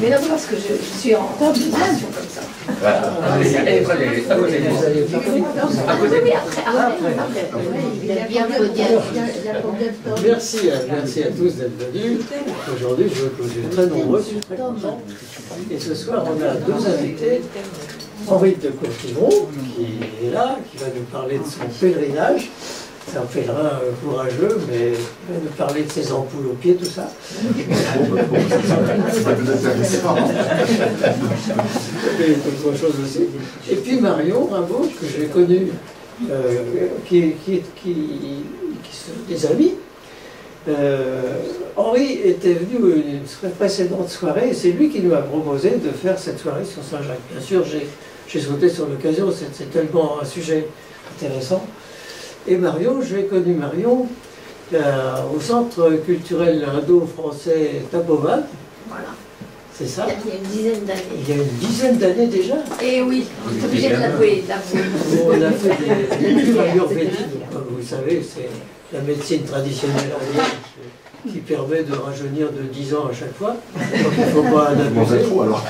Mais non, parce que je suis en formation comme ça. Merci à tous d'être venus. Aujourd'hui, je vois que vous êtes très nombreux, je suis très content. Et ce soir, on a deux invités. Henri de Courtivron, qui est là, qui va nous parler de son pèlerinage. C'est un pèlerin courageux, mais il va nous parler de ses ampoules aux pieds, tout ça. C'est pas tout intéressant. Et d'autres choses aussi. Et puis Marion Rimbaud, que j'ai connu, qui sont des amis. Henri était venu une précédente soirée, et c'est lui qui nous a proposé de faire cette soirée sur Saint-Jacques. Bien sûr, j'ai sauté sur l'occasion, c'est tellement un sujet intéressant. Et Marion, j'ai connu Marion au Centre culturel indo-français Tapovan. Voilà. C'est ça? Il y a une dizaine d'années. Il y a une dizaine d'années déjà. Et oui, on est obligé de l'avouer. On a fait des cures ayurvédiques. Comme vous le savez, c'est la médecine traditionnelle indienne qui permet de rajeunir de 10 ans à chaque fois. Donc il ne faut pas en abuser. Trop alors.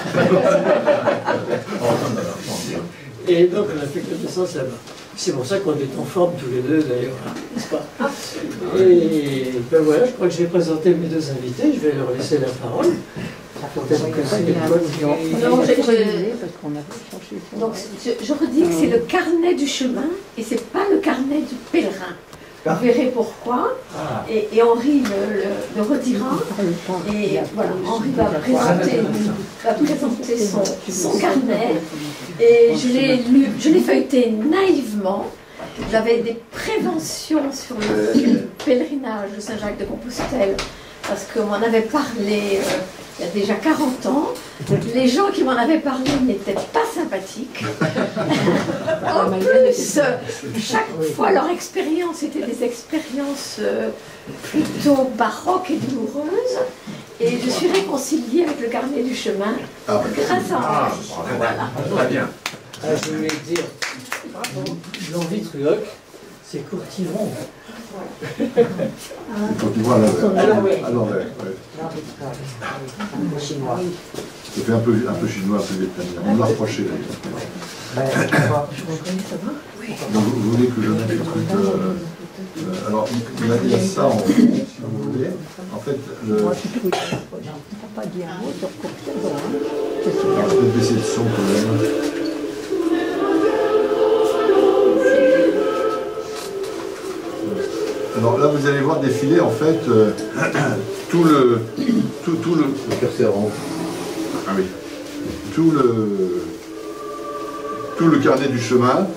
Et donc on a fait connaissance là-bas. C'est pour ça qu'on est en forme tous les deux d'ailleurs, n'est-ce pas? Et ben voilà, je crois que j'ai présenté mes deux invités, je vais leur laisser la parole. Peut-être que c'est une bonne... Donc je redis que c'est le carnet du chemin et c'est pas le carnet du pèlerin. Vous verrez pourquoi. Et Henri le redira. Et voilà, Henri va présenter son carnet. Et je l'ai feuilleté naïvement. J'avais des préventions sur le pèlerinage de Saint-Jacques-de-Compostelle parce qu'on m'en avait parlé il y a déjà 40 ans. Les gens qui m'en avaient parlé n'étaient pas sympathiques. En plus, chaque fois leur expérience était des expériences plutôt baroques et douloureuses. Et je suis réconciliée avec le carnet du chemin grâce à Henri. Voilà. Très bien. Je voulais dire, l'envie de Truoc, c'est Courtivron. Quand tu vois à l'envers. Chinois. Ça fait un peu chinois, un peu vietnamien. On l'a reproché d'ailleurs. Donc vous voulez que je mette le truc. Alors, il y a ça, si vous voulez. En fait, le. Moi, je trouve pas dire un mot sur Courtivron. Je vais peut-être baisser le son quand même. Alors là, vous allez voir défiler en fait tout le curseur en haut. Ah oui. Tout le carnet du chemin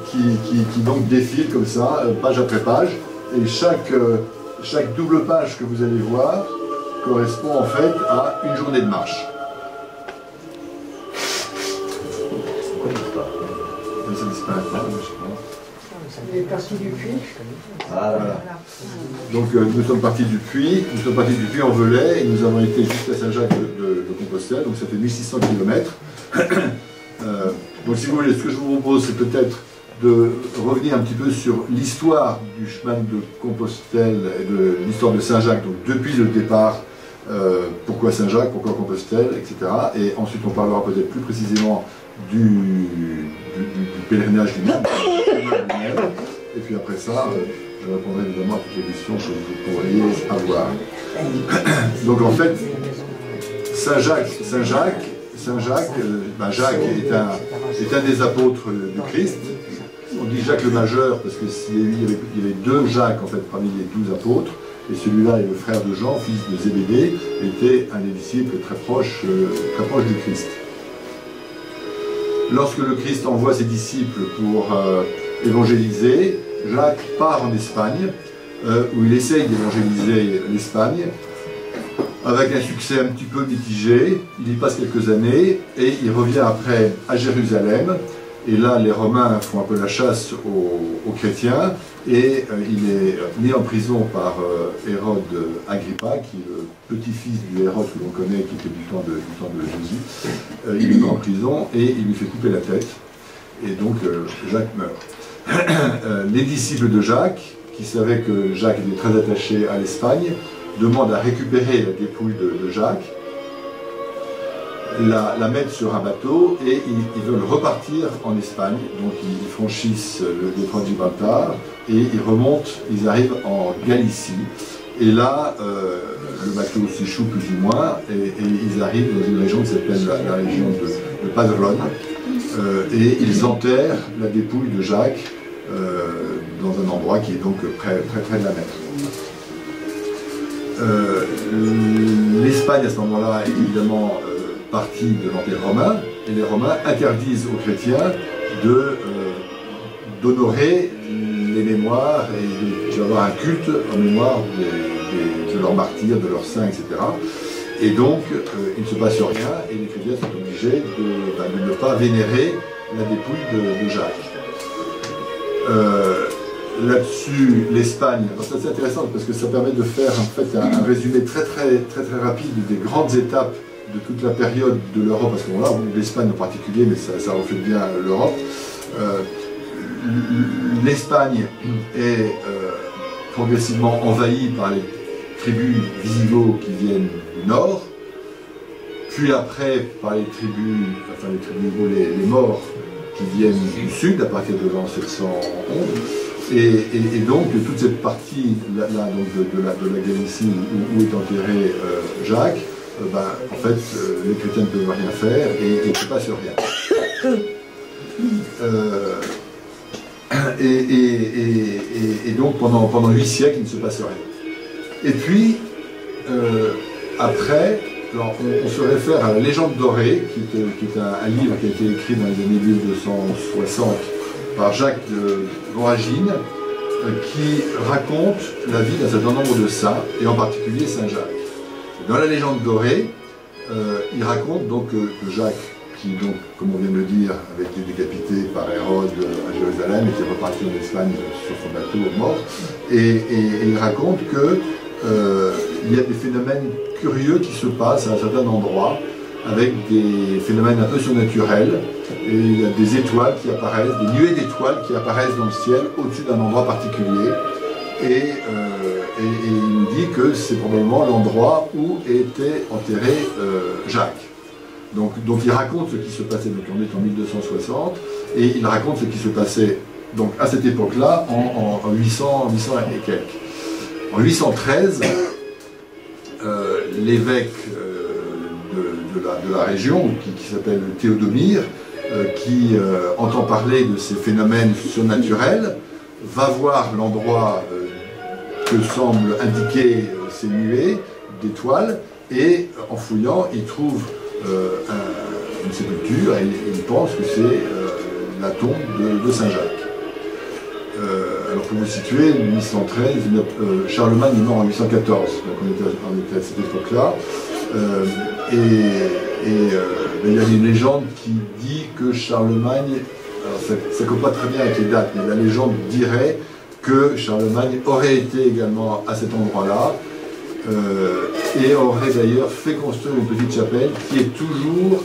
qui donc défile comme ça, page après page. Et chaque double page que vous allez voir correspond en fait à une journée de marche. Ça disparaît pas, je sais pas. Il est parti du puits. Voilà. Donc nous sommes partis du puits en Velay et nous avons été jusqu'à Saint-Jacques-de-Compostelle, donc ça fait 1600 km. Donc si vous voulez, ce que je vous propose, c'est peut-être de revenir un petit peu sur l'histoire du chemin de Compostelle et de l'histoire de Saint-Jacques, donc depuis le départ, pourquoi Saint-Jacques, pourquoi Compostelle, etc. Et ensuite on parlera peut-être plus précisément du pèlerinage lui-même. Et puis après ça, je répondrai évidemment à toutes les questions que vous pourriez avoir. Donc en fait, Saint-Jacques est un des apôtres du Christ. On dit Jacques le Majeur parce qu'il y avait deux Jacques en fait parmi les 12 apôtres. Et celui-là est le frère de Jean, fils de Zébédée, était un des disciples très proche du Christ. Lorsque le Christ envoie ses disciples pour évangéliser, Jacques part en Espagne, où il essaye d'évangéliser l'Espagne, avec un succès un petit peu mitigé. Il y passe quelques années, et il revient après à Jérusalem, et là les Romains font un peu la chasse aux chrétiens, et il est mis en prison par Hérode Agrippa, qui est le petit-fils du Hérode que l'on connaît, qui était du temps de Jésus. Il est mis en prison, et il lui fait couper la tête, et donc Jacques meurt. Les disciples de Jacques, qui savaient que Jacques était très attaché à l'Espagne, demandent à récupérer la dépouille de Jacques, la mettent sur un bateau et ils veulent repartir en Espagne. Donc ils franchissent le détroit de Gibraltar et ils remontent, ils arrivent en Galicie. Et là, le bateau s'échoue plus ou moins et ils arrivent dans une région qui s'appelle la région de Padrone. Et ils enterrent la dépouille de Jacques dans un endroit qui est donc près de la mer. L'Espagne à ce moment-là est évidemment partie de l'Empire romain, et les Romains interdisent aux chrétiens d'honorer les mémoires et d'avoir un culte en mémoire de leurs martyrs, de leurs saints, etc. Et donc, il ne se passe rien, et les chrétiens sont obligés de ne pas vénérer la dépouille de Jacques. Là-dessus, l'Espagne, c'est intéressant parce que ça permet de faire en fait un résumé très rapide des grandes étapes de toute la période de l'Europe, parce que là, l'Espagne en particulier, mais ça reflète bien l'Europe. L'Espagne est progressivement envahie par les tribus visigoths qui viennent du nord, puis après par les tribus, les Maures qui viennent du sud à partir de l'an 711. Et donc toute cette partie là, donc de la Galicie où est enterré Jacques, en fait les chrétiens ne peuvent rien faire et il ne se passe rien. Et donc pendant 8 siècles il ne se passe rien. Et puis après, alors, on se réfère à la Légende dorée, qui est un livre qui a été écrit dans les années 1260 par Jacques de Voragine, qui raconte la vie d'un certain nombre de saints, et en particulier Saint Jacques. Dans la Légende dorée, il raconte donc que Jacques, qui donc, comme on vient de le dire, avait été décapité par Hérode à Jérusalem, était reparti en Espagne sur son bateau mort, et il raconte que il y a des phénomènes curieux qui se passent à un certain endroit, avec des phénomènes un peu surnaturels, et il y a des étoiles qui apparaissent, des nuées d'étoiles qui apparaissent dans le ciel au-dessus d'un endroit particulier, et il nous dit que c'est probablement l'endroit où était enterré Jacques. Donc il raconte ce qui se passait, donc on est en 1260, et il raconte ce qui se passait donc à cette époque-là en 800 et quelques. En 813, l'évêque de la région, qui s'appelle Théodomir, qui entend parler de ces phénomènes surnaturels, va voir l'endroit que semblent indiquer ces nuées d'étoiles, et en fouillant, il trouve une sépulture, et il pense que c'est la tombe de Saint Jacques. Alors pour vous situer, 1813, Charlemagne est mort en 814, donc on était à cette époque-là, il y a une légende qui dit que Charlemagne, alors ça ne colle pas très bien avec les dates, mais la légende dirait que Charlemagne aurait été également à cet endroit-là, et aurait d'ailleurs fait construire une petite chapelle qui est toujours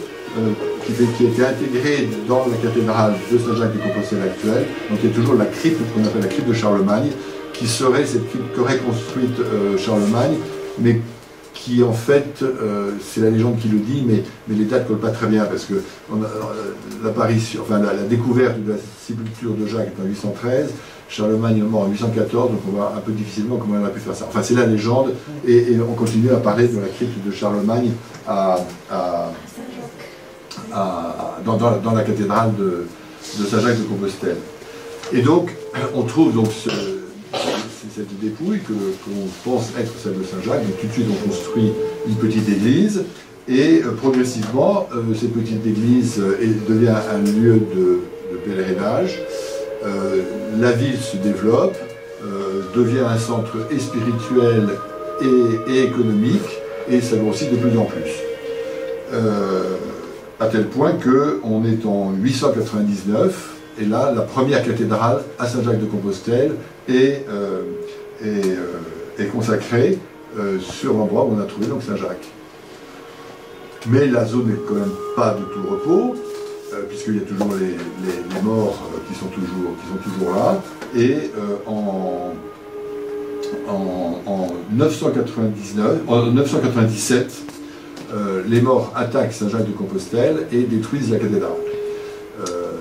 qui a été intégrée dans la cathédrale de Saint-Jacques de Compostelle actuelle. Donc il y a toujours la crypte, qu'on appelle la crypte de Charlemagne, qui serait cette crypte qu'aurait construite Charlemagne, mais qui en fait, c'est la légende qui le dit, mais les dates ne collent pas très bien, parce que l'apparition, enfin la découverte de la sépulture de Jacques est en 813, Charlemagne est mort en 814, donc on voit un peu difficilement comment elle a pu faire ça. Enfin c'est la légende, et on continue à parler de la crypte de Charlemagne dans la cathédrale de Saint-Jacques de Compostelle. Et donc, on trouve donc cette dépouille que l'on pense être celle de Saint-Jacques. Donc tout de suite, on construit une petite église, et progressivement, cette petite église devient un lieu de pèlerinage. La ville se développe, devient un centre et spirituel et économique, et ça grossit de plus en plus. À tel point qu'on est en 899, et là, la première cathédrale à Saint-Jacques de Compostelle est consacrée sur l'endroit où on a trouvé donc Saint-Jacques. Mais la zone n'est quand même pas de tout repos, puisqu'il y a toujours les morts qui sont toujours là, et en 997, les Maures attaquent Saint-Jacques-de-Compostelle et détruisent la cathédrale.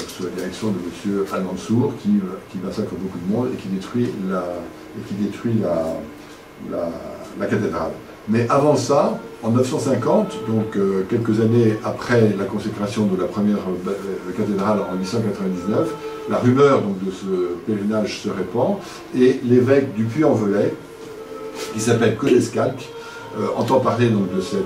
Sous la direction de M. Al-Mansour, qui massacre beaucoup de monde et qui détruit la cathédrale. Mais avant ça, en 950, donc quelques années après la consécration de la première cathédrale en 899, la rumeur donc, de ce pèlerinage se répand et l'évêque du Puy-en-Velay, qui s'appelle Codescalque, entend parler donc, de ce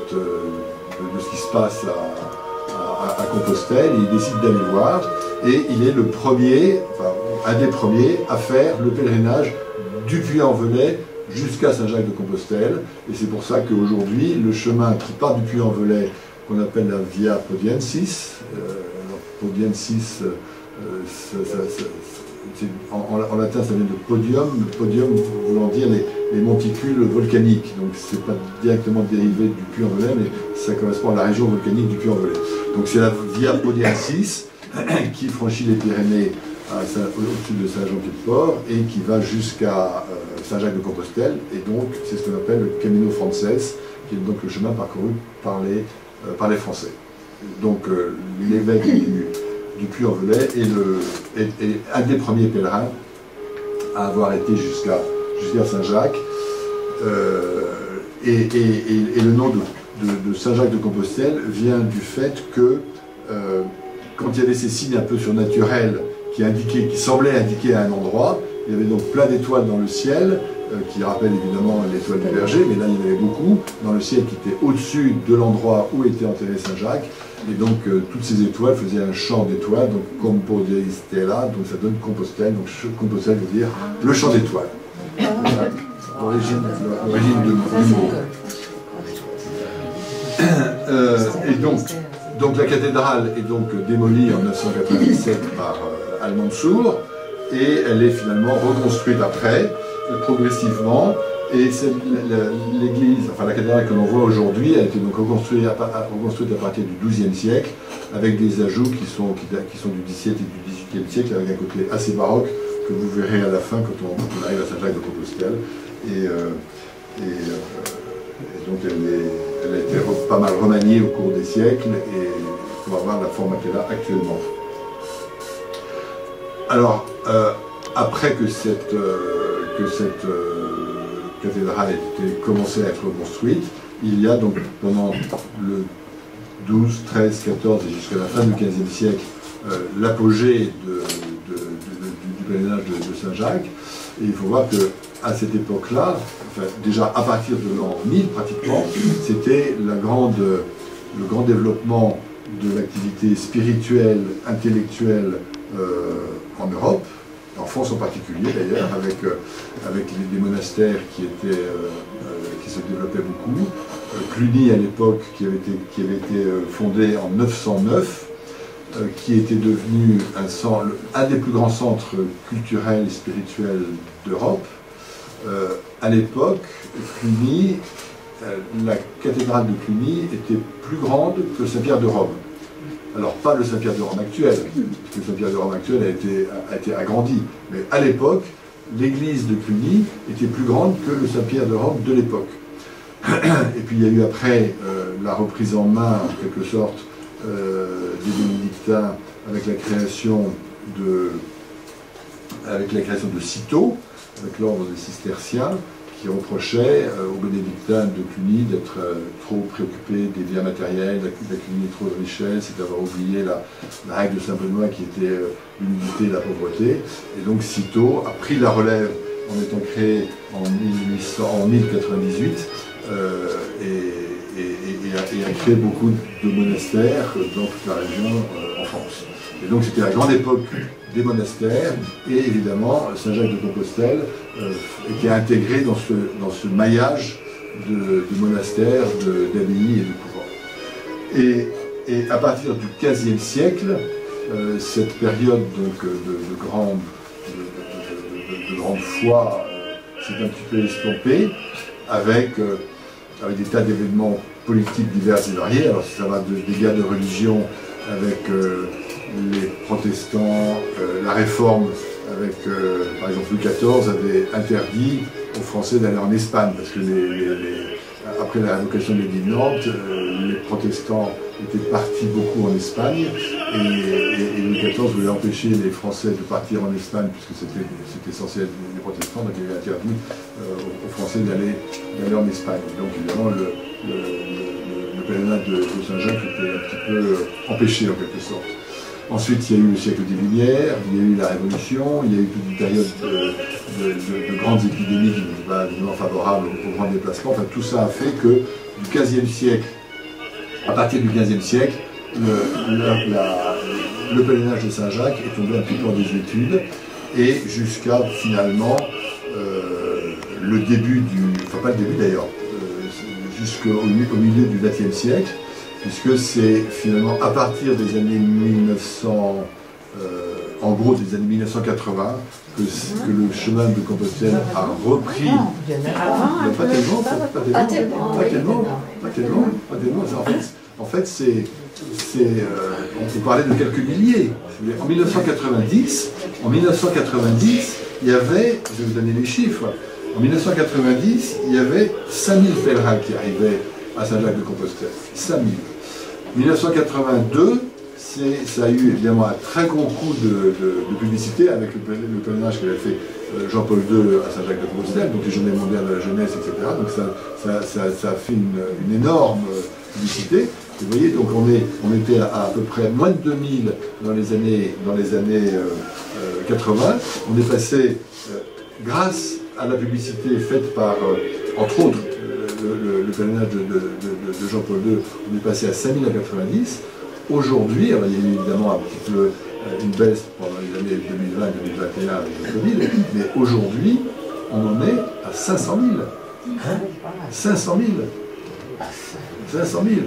qui se passe à Compostelle, et il décide d'aller voir, et il est le premier, enfin, un des premiers à faire le pèlerinage du Puy-en-Velay jusqu'à Saint-Jacques-de-Compostelle, et c'est pour ça qu'aujourd'hui, le chemin qui part du Puy-en-Velay, qu'on appelle la Via Podiensis, en latin ça vient de podium, podium voulant dire les monticules volcaniques, donc c'est pas directement dérivé du Puy-en-Velay, mais ça correspond à la région volcanique du Puy-en-Velay. Donc c'est la Via Podiensis qui franchit les Pyrénées au-dessus de Saint-Jean-Pied-de-Port et qui va jusqu'à Saint-Jacques-de-Compostelle, et donc c'est ce qu'on appelle le Camino Frances, qui est donc le chemin parcouru par les Français. Donc l'évêque du Puy-en-Velay est un des premiers pèlerins à avoir été jusqu'à Saint-Jacques, et le nom de Saint-Jacques-de-Compostelle vient du fait que quand il y avait ces signes un peu surnaturels qui semblaient indiquer à un endroit, il y avait donc plein d'étoiles dans le ciel, qui rappellent évidemment l'étoile du Berger, mais là il y en avait beaucoup, dans le ciel qui était au-dessus de l'endroit où était enterré Saint-Jacques, et donc toutes ces étoiles faisaient un chant d'étoiles, donc Campo de Stella, donc ça donne Compostelle, donc Compostelle veut dire le chant d'étoiles. Voilà, l'origine du mot. Et donc la cathédrale est donc démolie en 997 par Al-Mansour, et elle est finalement reconstruite après, progressivement, et l'église, enfin la cathédrale que l'on voit aujourd'hui, a été donc reconstruite à partir du XIIe siècle, avec des ajouts qui sont du XVIIe et du XVIIIe siècle, avec un côté assez baroque, que vous verrez à la fin quand on arrive à Saint-Jacques-de-Compostelle. Et donc elle a été pas mal remaniée au cours des siècles, et pour avoir la forme qu'elle a actuellement. Alors, après que cette cathédrale ait commencé à être reconstruite, il y a donc pendant le 12, 13, 14 et jusqu'à la fin du XVe siècle l'apogée du pèlerinage de Saint-Jacques. Et il faut voir qu'à cette époque-là, enfin, déjà à partir de l'an 1000 pratiquement, c'était le grand développement de l'activité spirituelle, intellectuelle en Europe, en France en particulier d'ailleurs, avec des monastères qui se développaient beaucoup. Cluny à l'époque, qui avait été fondé en 909, qui était devenu un des plus grands centres culturels et spirituels d'Europe. À l'époque, Cluny, la cathédrale de Cluny était plus grande que Saint-Pierre de Rome. Alors, pas le Saint-Pierre de Rome actuel, parce que le Saint-Pierre de Rome actuel a été agrandi, mais à l'époque, l'église de Cluny était plus grande que le Saint-Pierre de Rome de l'époque. Et puis il y a eu après la reprise en main, en quelque sorte, des bénédictins avec la création de Cîteaux, avec l'ordre des cisterciens, qui reprochait aux bénédictins de Cluny d'être trop préoccupés des biens matériels, d'accumuler trop de richesses et d'avoir oublié la règle de Saint-Benoît qui était l'humilité et la pauvreté. Et donc Cîteaux a pris la relève en étant créé en 1098 et a créé beaucoup de monastères dans toute la région en France. Et donc c'était la grande époque des monastères, et évidemment Saint-Jacques-de-Compostelle était intégré dans ce maillage de monastères, d'abbayes et de couvents. Et à partir du XVe siècle, cette période donc, de grande foi s'est un petit peu estompée, avec des tas d'événements politiques divers et variés. Alors ça va des guerres de religion avec les protestants, la réforme avec, par exemple, Louis XIV avait interdit aux Français d'aller en Espagne, parce que après la révocation de l'édit de Nantes, les protestants étaient partis beaucoup en Espagne, et Louis XIV voulait empêcher les Français de partir en Espagne, puisque c'était censé être des protestants, donc il avait interdit aux Français d'aller en Espagne. Donc évidemment, le pèlerinage de Saint-Jacques était un petit peu empêché en quelque sorte. Ensuite, il y a eu le siècle des Lumières, il y a eu la Révolution, il y a eu toute une période de grandes épidémies qui n'étaient pas évidemment favorables aux grands déplacements. Enfin, tout ça a fait que du XVe siècle, à partir du XVe siècle, le pèlerinage de Saint-Jacques est tombé un petit peu en désuétude, et jusqu'à finalement le début enfin pas le début d'ailleurs, jusqu'au milieu du XXe siècle, puisque c'est finalement à partir des années 1900, en gros des années 1980, que le chemin de Compostelle a repris. Pas tellement. En fait, on peut parler de quelques milliers. En 1990, il y avait, je vais vous donner les chiffres, en 1990, il y avait 5000 pèlerins qui arrivaient à Saint-Jacques-de-Compostelle. 5000. 1982, ça a eu évidemment un très gros coup de publicité avec le pèlerinage qu'avait fait Jean-Paul II à Saint-Jacques-de-Compostelle, donc les Journées mondiales de la jeunesse, etc. Donc ça a fait une énorme publicité. Vous voyez, donc on était à peu près moins de 2000 dans les années 80. On est passé, grâce à la publicité faite par, entre autres, le pèlerinage de Jean-Paul II, on est passé à 5000 à 90. Aujourd'hui, il y a eu évidemment un petit peu une baisse pendant les années 2020 et 2021 avec le Covid, mais aujourd'hui, on en est à 500 000. 500 000. 500 000.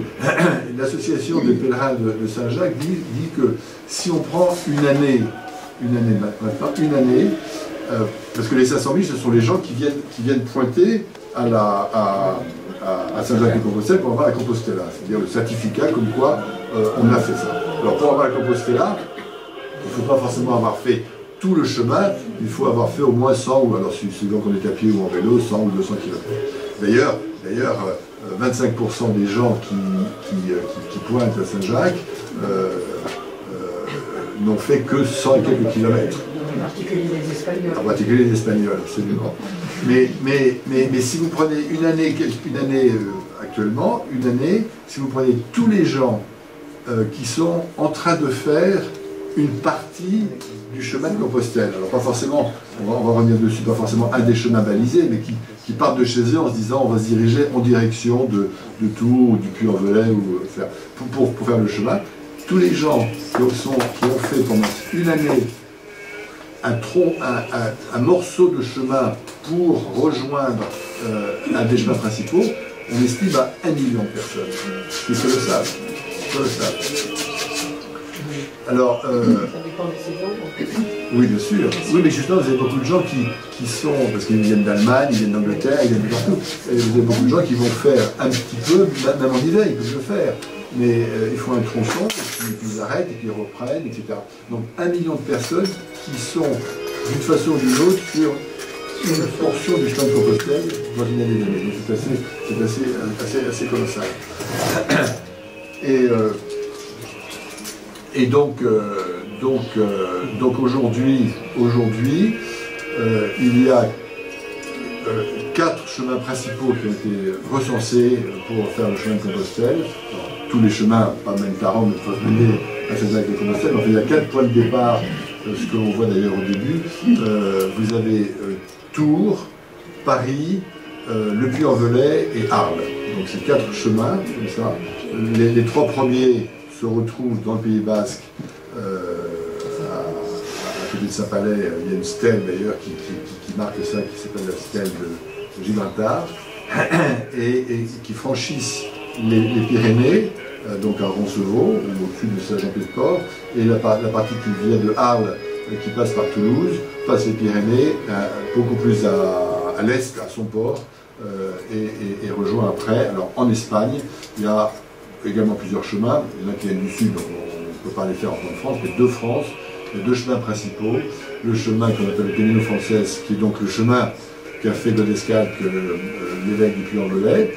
L'association des pèlerins de Saint-Jacques dit que si on prend une année maintenant, parce que les 500 000, ce sont les gens qui viennent pointer à Saint-Jacques-de-Compostelle pour avoir la Compostella, c'est-à-dire le certificat comme quoi on a fait ça. Alors pour avoir la Compostella, il ne faut pas forcément avoir fait tout le chemin, il faut avoir fait au moins 100, ou alors suivant qu'on est à pied ou en vélo, 100 ou 200 km. D'ailleurs, 25% des gens qui pointent à Saint-Jacques n'ont fait que 100 et quelques kilomètres. En particulier les Espagnols. En particulier les Espagnols, absolument. Mais si vous prenez une année actuellement, si vous prenez tous les gens qui sont en train de faire une partie du chemin de Compostelle, alors pas forcément, on va revenir dessus, pas forcément un des chemins balisés, mais qui partent de chez eux en se disant on va se diriger en direction de Tours ou du Puy-en-Velay pour faire le chemin. Tous les gens qui ont fait pendant une année un morceau de chemin pour rejoindre un des chemins principaux, on estime à 1 million de personnes. C'est colossal. Alors, ça dépend des saisons. oui, bien sûr. Oui, mais justement, vous avez beaucoup de gens qui sont, parce qu'ils viennent d'Allemagne, ils viennent d'Angleterre, ils viennent de partout. Et vous avez beaucoup de gens qui vont faire un petit peu, même en hiver, ils peuvent le faire. Mais il faut un tronçon, et puis ils arrêtent, et puis ils reprennent, etc. Donc 1 million de personnes qui sont, d'une façon ou d'une autre, sur une portion du chemin de Compostelle dans une année donnée. Donc c'est assez colossal. Et donc aujourd'hui, il y a 4 chemins principaux qui ont été recensés pour faire le chemin de Compostelle. Alors, tous les chemins, pas même Taran, ne peuvent mener à Saint-Jacques-de-Compostelle. Enfin, il y a 4 points de départ, ce que l'on voit d'ailleurs au début. Vous avez Tours, Paris, le Puy-en-Velay et Arles. Donc c'est 4 chemins, comme ça. Les 3 premiers se retrouvent dans le Pays Basque, à côté de Saint-Palais. Il y a une stèle d'ailleurs qui marque ça, qui s'appelle la stèle de Gibraltar, et qui franchissent les Pyrénées, donc à Roncevaux, au-dessus de Saint-Jean-Pied-de-Port, et la partie qui vient de Arles, qui passe par Toulouse, passe les Pyrénées, beaucoup plus à l'est, à son port, et rejoint après. Alors en Espagne, il y a également plusieurs chemins. Il y en a qui viennent du sud, donc on ne peut pas les faire en plein de France, mais de France. Il y a 2 chemins principaux. Le chemin qu'on appelle le Camino Frances, qui est donc le chemin qu'a fait Godescalc, l'évêque du Puy-en-Velay,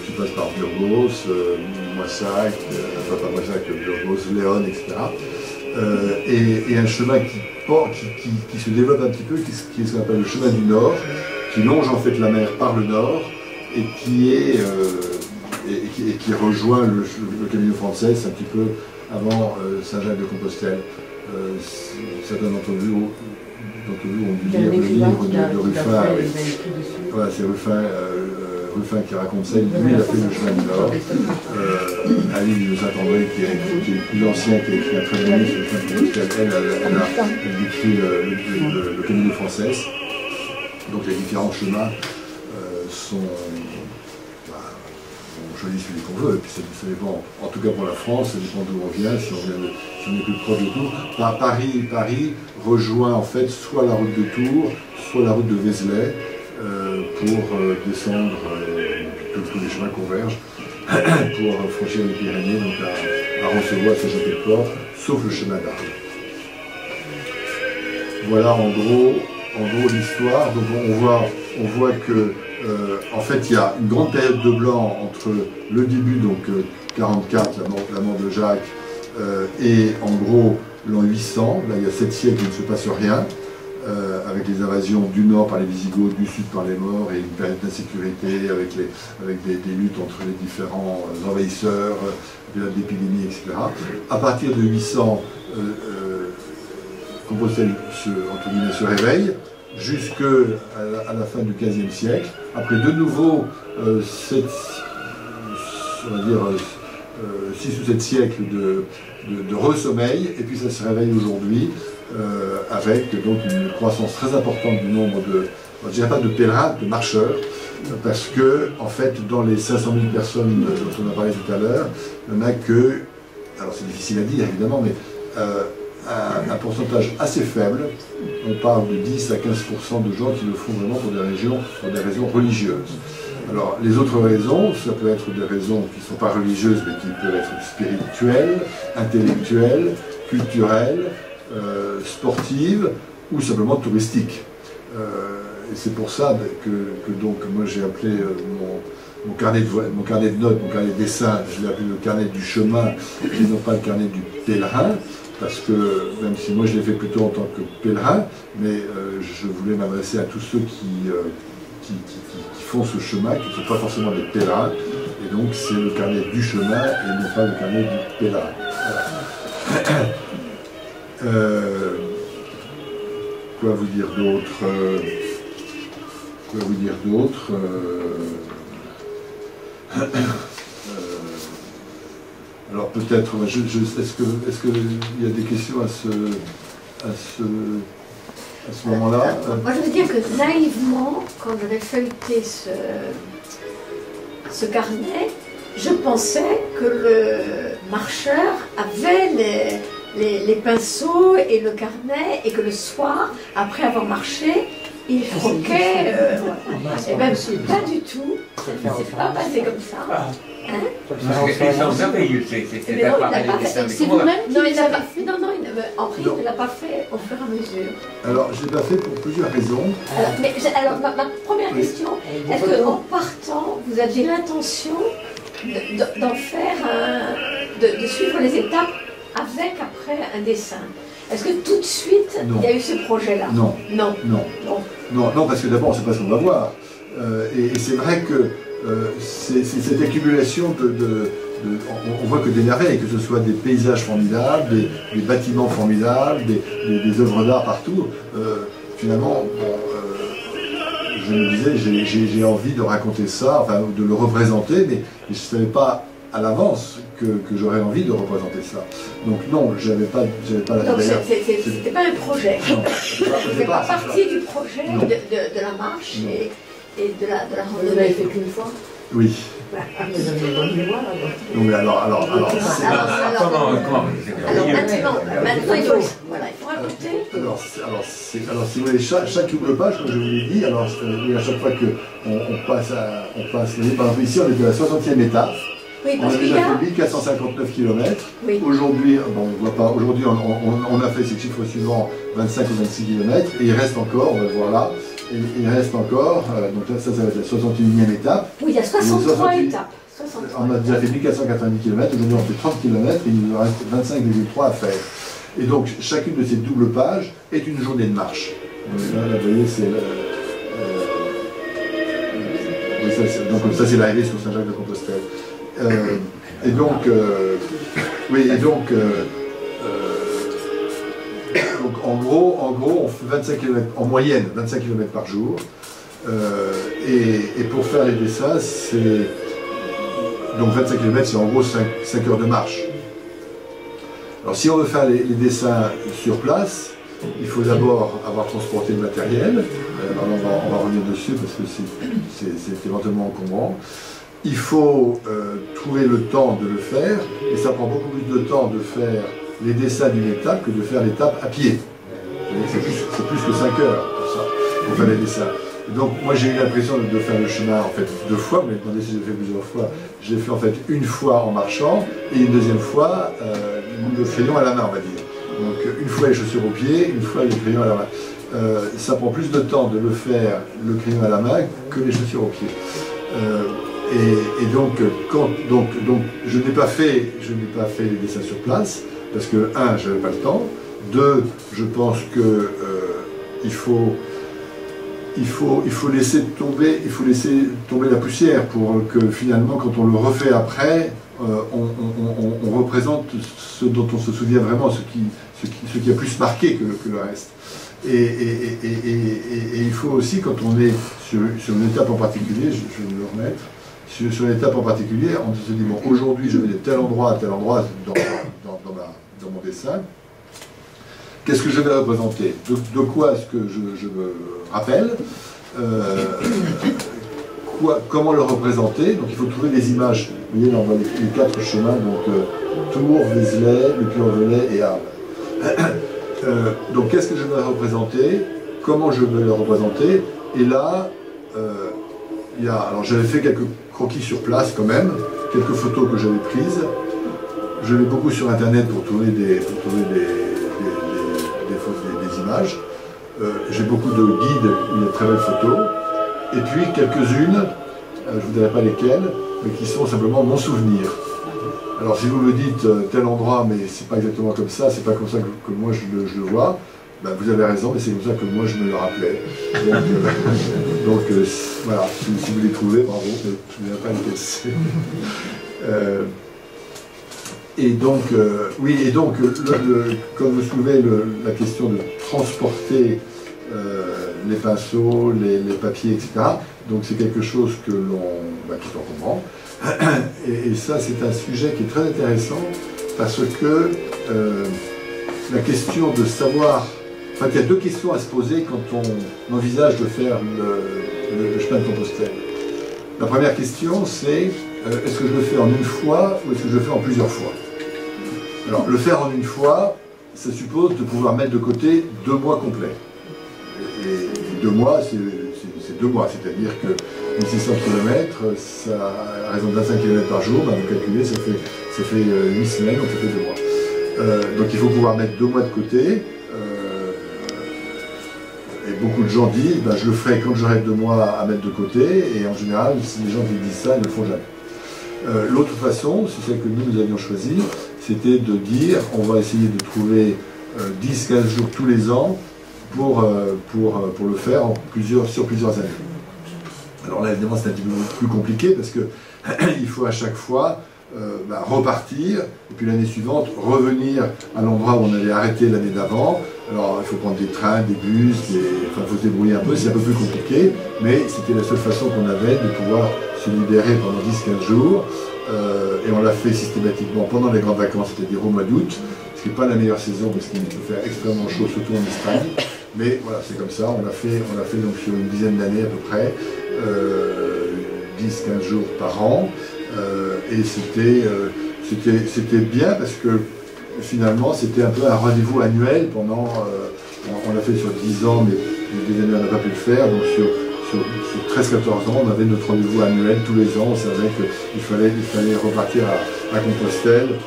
qui passe par Burgos, Moissac, pas Moissac, Burgos, Léon, etc. Et un chemin qui se développe un petit peu, qui est ce qu'on appelle le chemin du Nord, qui longe en fait la mer par le nord et qui rejoint le Camino Frances un petit peu avant Saint-Jacques-de-Compostelle. Certains d'entre vous ont dû lire le livre de Ruffin. Voilà, c'est Ruffin qui raconte ça. Lui, il a fait le chemin du Nord. Un livre de Saint-André qui est plus ancien, qui a écrit un très bon livre sur le chemin de Compostelle. Elle décrit le Camino Frances. Donc les différents chemins sont choisis celui qu'on veut, et puis ça dépend, en tout cas pour la France, ça dépend d'où on vient, si on est plus proche de Tours. Paris rejoint en fait soit la route de Tours, soit la route de Vézelay, pour descendre, tous les chemins convergent, pour franchir les Pyrénées, donc à Roncevaux, à Saint-Jacques-de-Port, sauf le chemin d'Arles. Voilà en gros l'histoire. Donc on voit que en fait il y a une grande période de blanc entre le début, donc 44, la mort de Jacques, et en gros l'an 800. Là il y a 7 siècles où il ne se passe rien, avec les invasions du nord par les Wisigoths, du sud par les Maures, et une période d'insécurité avec des luttes entre les différents envahisseurs, d'épidémies, etc. À partir de 800, Compostelle entre guillemets, se réveille jusqu'à la fin du XVe siècle. Après de nouveau 6 ou 7 siècles de re-sommeil, et puis ça se réveille aujourd'hui avec donc une croissance très importante du nombre de, je dirais pas de pèlerins, de marcheurs, parce que en fait dans les 500 000 personnes dont on a parlé tout à l'heure, il n'y en a que, alors c'est difficile à dire évidemment, mais un pourcentage assez faible. On parle de 10 à 15% de gens qui le font vraiment pour des raisons religieuses. Alors les autres raisons, ça peut être des raisons qui ne sont pas religieuses mais qui peuvent être spirituelles, intellectuelles, culturelles, sportives ou simplement touristiques. Et c'est pour ça que donc moi j'ai appelé mon carnet de notes, mon carnet de dessin, je l'ai appelé le carnet du chemin et non pas le carnet du pèlerin. Parce que, même si moi je l'ai fait plutôt en tant que pèlerin, mais je voulais m'adresser à tous ceux qui font ce chemin, qui ne sont pas forcément des pèlerins, et donc c'est le carnet du chemin et non pas le carnet du pèlerin. Voilà. Quoi vous dire d'autre Alors peut-être, est-ce qu'il y a des questions à ce moment-là? Moi je veux dire que naïvement, quand j'avais feuilleté ce carnet, je pensais que le marcheur avait les pinceaux et le carnet, et que le soir, après avoir marché, il croquait. Et bien pas du tout, c'est pas passé comme ça. Hein? C'est merveilleux, c'est appareil de dessin. C'est vous-même qui l'a pas fait? Non, Henri ne l'a pas fait au fur et à mesure. Alors, je ne l'ai pas fait pour plusieurs raisons. Alors ma première question, est-ce qu'en partant, vous aviez l'intention d'en faire de suivre les étapes avec après un dessin? Est-ce que tout de suite, il y a eu ce projet-là? Non, parce que d'abord, on ne sait pas ce qu'on va voir. Et c'est vrai que c'est cette accumulation on voit que des merveilles, que ce soit des paysages formidables, des bâtiments formidables, des œuvres d'art partout. Finalement, je me disais, j'ai envie de raconter ça, enfin de le représenter, mais je ne savais pas à l'avance que j'aurais envie de représenter ça. Donc non, j'avais pas la Donc c'était pas un projet. C'était pas partie du projet de la marche et de la randonnée. Vous l'avez fait qu'une fois? Oui. Vous avez une bonne mémoire alors. Donc alors maintenant il faut raconter. Alors si vous voulez, chaque page, comme je vous l'ai dit, alors à chaque fois qu'on passe, par exemple ici on est de la 60e étape. Oui, on a déjà fait 1459 km. Oui. Aujourd'hui, bon, on voit pas. Aujourd'hui, on a fait ces chiffres suivants, 25 ou 26 km, et il reste encore, on va le voir là, il reste encore, donc là ça va être la 61e étape. Oui, il y a 63 étapes. On a déjà fait 1490 km, aujourd'hui on fait 30 km et il nous en reste 25,3 à faire. Et donc chacune de ces doubles pages est une journée de marche. Là, vous voyez, c'est donc ça c'est l'arrivée sur Saint-Jacques-de-Compostelle. Et donc, donc en gros on fait 25 km, en moyenne 25 km par jour. Et pour faire les dessins, c'est donc 25 km, c'est en gros 5 heures de marche. Alors si on veut faire les dessins sur place, il faut d'abord avoir transporté le matériel. Alors on va revenir dessus parce que c'est éventuellement encombrant. Il faut trouver le temps de le faire, et ça prend beaucoup plus de temps de faire les dessins d'une étape que de faire l'étape à pied. C'est plus que 5 heures pour ça, pour faire les dessins. Donc moi j'ai eu l'impression de faire le chemin en fait 2 fois, mais demandé si j'ai fait plusieurs fois. Je l'ai fait en fait une fois en marchant et une deuxième fois le crayon à la main, on va dire. Donc une fois les chaussures aux pieds, une fois les crayons à la main. Ça prend plus de temps de le faire le crayon à la main que les chaussures aux pieds. Et donc je n'ai pas fait les dessins sur place parce que 1, j'avais pas le temps. 2, je pense que il faut laisser tomber la poussière pour que finalement, quand on le refait après, on représente ce dont on se souvient vraiment, ce qui a plus marqué que le reste. Et il faut aussi, quand on est sur une étape en particulier, je vais me le remettre, sur une étape en particulier, on se dit, bon, aujourd'hui je vais de tel endroit à tel endroit dans mon dessin. Qu'est-ce que je vais représenter? De quoi est-ce que je me rappelle? Comment le représenter? Donc il faut trouver des images. Vous voyez là on voit les 4 chemins, donc Tours, Vézelay, Le Puy-en-Velay et Arles. Donc qu'est-ce que je vais représenter? Comment je vais le représenter? Et là, alors j'avais fait quelques croquis sur place quand même, quelques photos que j'avais prises. Je vais beaucoup sur internet pour trouver des images. J'ai beaucoup de guides où il y a de très belles photos. Et puis quelques-unes, je ne vous dirai pas lesquelles, mais qui sont simplement mon souvenir. Alors si vous me dites tel endroit, mais c'est pas exactement comme ça, c'est pas comme ça que moi je le vois, ben, vous avez raison, mais c'est comme ça que moi je me le rappelais. Donc, voilà, si vous les trouvez, bravo, mais je ne me souviens pas lesquelles c'est. Et donc, comme vous soulevez la question de transporter les pinceaux, les papiers, etc., donc c'est quelque chose qui est encombrant. Et ça, c'est un sujet qui est très intéressant parce que la question de savoir... Enfin, il y a 2 questions à se poser quand on envisage de faire le chemin de Compostelle. La première question, c'est est-ce que je le fais en une fois ou est-ce que je le fais en plusieurs fois? Alors, le faire en une fois, ça suppose de pouvoir mettre de côté 2 mois complets. Et 2 mois, c'est 2 mois, c'est-à-dire que 1600 km, à raison de 25 km par jour, ben, vous calculez, ça fait 8 semaines, donc ça fait 2 mois. Donc il faut pouvoir mettre 2 mois de côté. Et beaucoup de gens disent, ben, je le ferai quand j'aurai 2 mois à mettre de côté, et en général, si les gens qui disent ça, ils ne le font jamais. L'autre façon, c'est celle que nous avions choisie, c'était de dire, on va essayer de trouver 10-15 jours tous les ans pour le faire sur plusieurs années. Alors là, évidemment, c'est un petit peu plus compliqué, parce qu'il faut à chaque fois repartir, et puis l'année suivante, revenir à l'endroit où on avait arrêté l'année d'avant. Alors il faut prendre des trains, des bus, il faut se débrouiller un peu, c'est un peu plus compliqué, mais c'était la seule façon qu'on avait de pouvoir se libérer pendant 10-15 jours, et on l'a fait systématiquement pendant les grandes vacances, c'est-à-dire au mois d'août, ce qui n'est pas la meilleure saison parce qu'il peut faire extrêmement chaud, surtout en Espagne, mais voilà, c'est comme ça, on l'a fait donc sur une dizaine d'années à peu près, 10-15 jours par an, et c'était bien parce que finalement c'était un peu un rendez-vous annuel pendant, on l'a fait sur 10 ans, mais des années on n'a pas pu le faire, donc sur 13-14 ans on avait notre rendez-vous annuel tous les ans, on savait qu'il fallait repartir à Compostelle,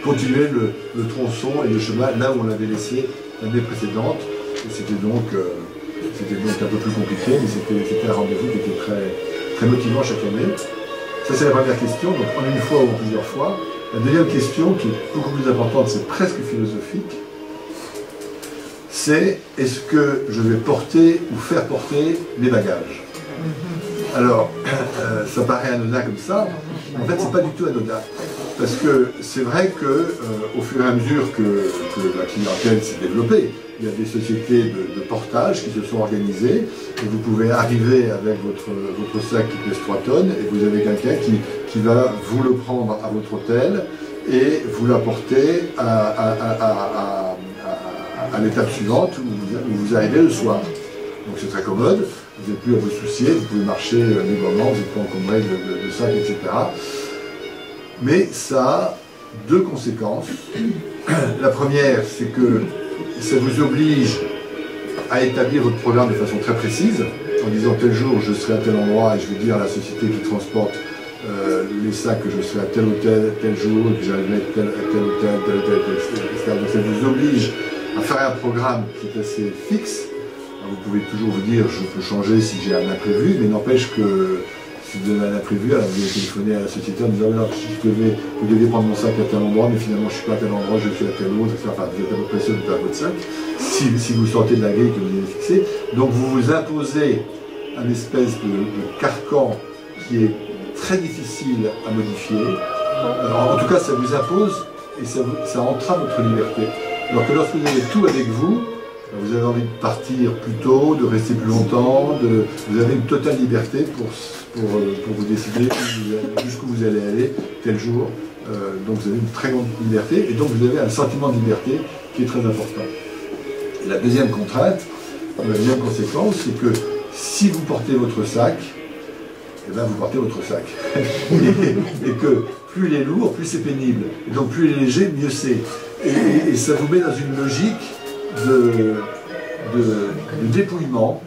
continuer le tronçon et le chemin là où on l'avait laissé l'année précédente, et c'était donc C'était donc un peu plus compliqué, mais c'était un rendez-vous qui était très, très motivant chaque année. Ça, c'est la première question, donc en une fois ou en plusieurs fois. La deuxième question, qui est beaucoup plus importante, c'est presque philosophique, c'est est-ce que je vais porter ou faire porter mes bagages? Alors, ça paraît anodin comme ça, en fait, c'est pas du tout anodin. Parce que c'est vrai que, au fur et à mesure que la clientèle s'est développée, il y a des sociétés de portage qui se sont organisées, et vous pouvez arriver avec votre sac qui pèse 3 tonnes, et vous avez quelqu'un qui va vous le prendre à votre hôtel, et vous l'apporter à l'étape suivante où vous arrivez le soir. Donc c'est très commode, vous n'êtes plus à vous soucier, vous pouvez marcher librement, vous n'êtes pas encombré de sacs, etc. Mais ça a deux conséquences. La première, c'est que ça vous oblige à établir votre programme de façon très précise, en disant tel jour je serai à tel endroit et je vais dire à la société qui transporte les sacs que je serai à tel hôtel, tel jour, et que j'arriverai à tel hôtel, etc. Donc ça vous oblige à faire un programme qui est assez fixe. Alors, vous pouvez toujours vous dire je peux changer si j'ai un imprévu, mais n'empêche que si vous avez un imprévu, alors vous allez téléphoner à la société en disant alors, vous devez prendre mon sac à tel endroit, mais finalement je ne suis pas à tel endroit, je suis à tel autre, etc. Enfin, vous êtes à peu près sûr de faire votre sac, si vous sortez de la grille que vous avez fixée. Donc vous vous imposez un espèce de carcan qui est très difficile à modifier. En tout cas, ça vous impose et ça entrave votre liberté. Alors que lorsque vous avez tout avec vous, vous avez envie de partir plus tôt, de rester plus longtemps, vous avez une totale liberté pour vous décider jusqu'où vous allez aller tel jour. Donc vous avez une très grande liberté et donc vous avez un sentiment de liberté qui est très important. Et la deuxième contrainte, la deuxième conséquence, c'est que si vous portez votre sac, eh bien vous portez votre sac. et que plus il est lourd, plus c'est pénible. Et donc plus il est léger, mieux c'est. Et ça vous met dans une logique de dépouillement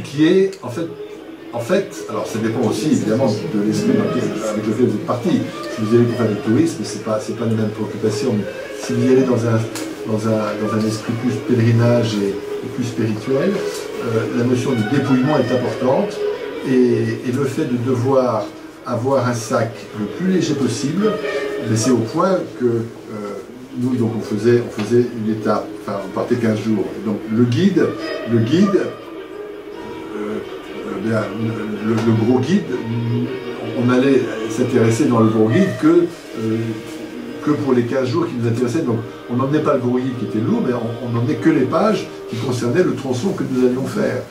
qui est en fait, alors ça dépend aussi évidemment de l'esprit avec lequel vous êtes parti. Si vous allez pour faire du tourisme, c'est pas les mêmes préoccupations, mais si vous y allez dans un esprit plus pèlerinage et plus spirituel, la notion de dépouillement est importante et le fait de devoir avoir un sac le plus léger possible, c'est au point que nous, donc, on faisait une étape, enfin, on partait 15 jours. Donc, le guide, le gros guide, on allait s'intéresser dans le gros guide que pour les 15 jours qui nous intéressaient. Donc, on n'emmenait pas le gros guide qui était lourd, mais on n'emmenait que les pages qui concernaient le tronçon que nous allions faire.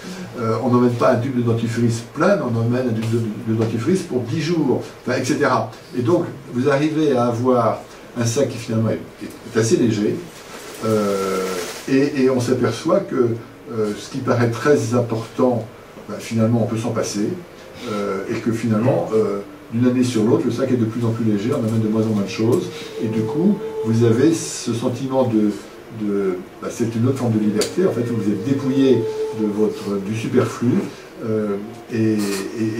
On n'emmène pas un tube de dentifrice plein, on emmène un tube de dentifrice pour 10 jours, enfin, etc. Et donc, vous arrivez à avoir un sac qui finalement est assez léger, et on s'aperçoit que ce qui paraît très important, ben, finalement on peut s'en passer, et que finalement, d'une année sur l'autre, le sac est de plus en plus léger, on amène de moins en moins de choses, et du coup, vous avez ce sentiment ben, c'est une autre forme de liberté, en fait, vous êtes dépouillé du superflu, et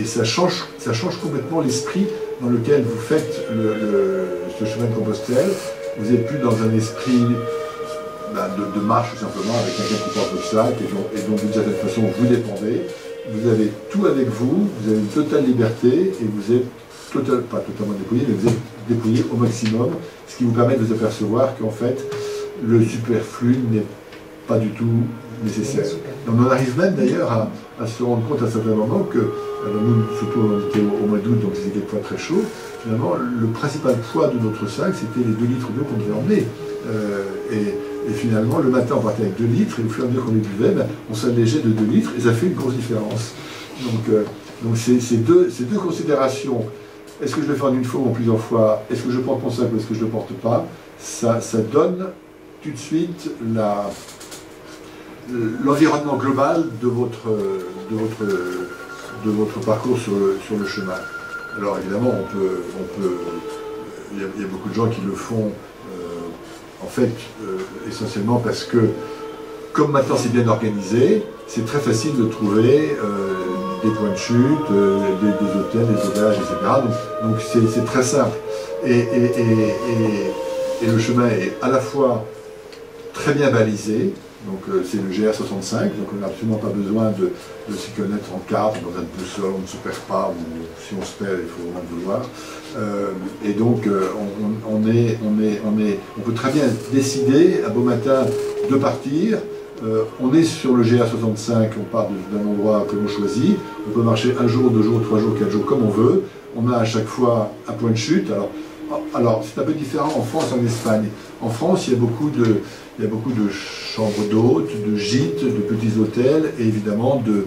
ça change complètement l'esprit dans lequel vous faites ce chemin de Compostelle. Vous n'êtes plus dans un esprit de marche tout simplement avec quelqu'un qui porte votre sac et donc d'une certaine façon vous dépendez. Vous avez tout avec vous, vous avez une totale liberté et vous êtes pas totalement dépouillé, mais vous êtes dépouillé au maximum, ce qui vous permet de vous apercevoir qu'en fait le superflu n'est pas du tout nécessaire. On en arrive même d'ailleurs à se rendre compte à certains moments que, alors nous, surtout on était au mois d'août, donc c'était quelquefois très chaud, finalement le principal poids de notre sac c'était les 2 litres d'eau qu'on devait emmener. Et finalement le matin on partait avec 2 litres et au fur et à mesure qu'on les buvait, ben, on s'allégeait de 2 litres et ça fait une grosse différence. Donc ces deux considérations, est-ce que je le fais en une fois ou en plusieurs fois, est-ce que je porte mon sac ou est-ce que je ne le porte pas, ça donne tout de suite l'environnement global de votre parcours sur le chemin. Alors évidemment, il y a beaucoup de gens qui le font en fait essentiellement parce que comme maintenant c'est bien organisé, c'est très facile de trouver des points de chute, des hôtels, des auberges, etc. Donc c'est très simple. Et le chemin est à la fois très bien balisé, Donc c'est le GA65, donc on n'a absolument pas besoin de s'y connaître en carte, dans un boussole, on ne se perd pas, ou si on se perd, il faut vraiment le vouloir. Et donc on peut très bien décider, un beau matin, de partir. On est sur le GA65, on part d'un endroit que l'on choisit, on peut marcher 1 jour, 2 jours, 3 jours, 4 jours, comme on veut. On a à chaque fois un point de chute. Alors c'est un peu différent en France et en Espagne. En France, il y a beaucoup de chambres d'hôtes, de gîtes, de petits hôtels, et évidemment de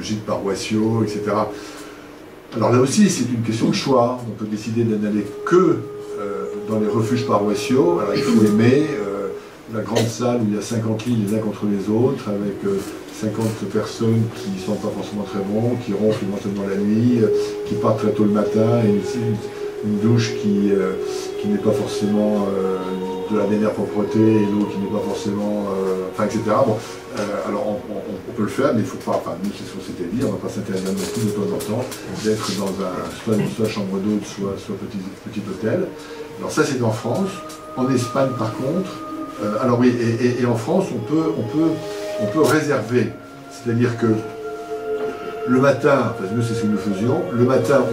gîtes paroissiaux, etc. Alors là aussi, c'est une question de choix. On peut décider de n'aller que dans les refuges paroissiaux. Alors il faut aimer la grande salle où il y a 50 lits les uns contre les autres, avec 50 personnes qui ne sont pas forcément très bons, qui ronflent éventuellement la nuit, qui partent très tôt le matin, et une douche qui n'est pas forcément de la dernière propreté, et l'eau qui n'est pas forcément... enfin, etc. Bon, alors on peut le faire, mais il ne faut pas... Enfin, nous, c'est ce qu'on s'était dit, on ne va pas s'interdire non plus de temps en temps d'être dans soit chambre d'hôte, soit petit hôtel. Alors ça, c'est en France. En Espagne, par contre... alors oui, et en France, on peut réserver. C'est-à-dire que le matin, enfin, nous c'est ce que nous faisions, le matin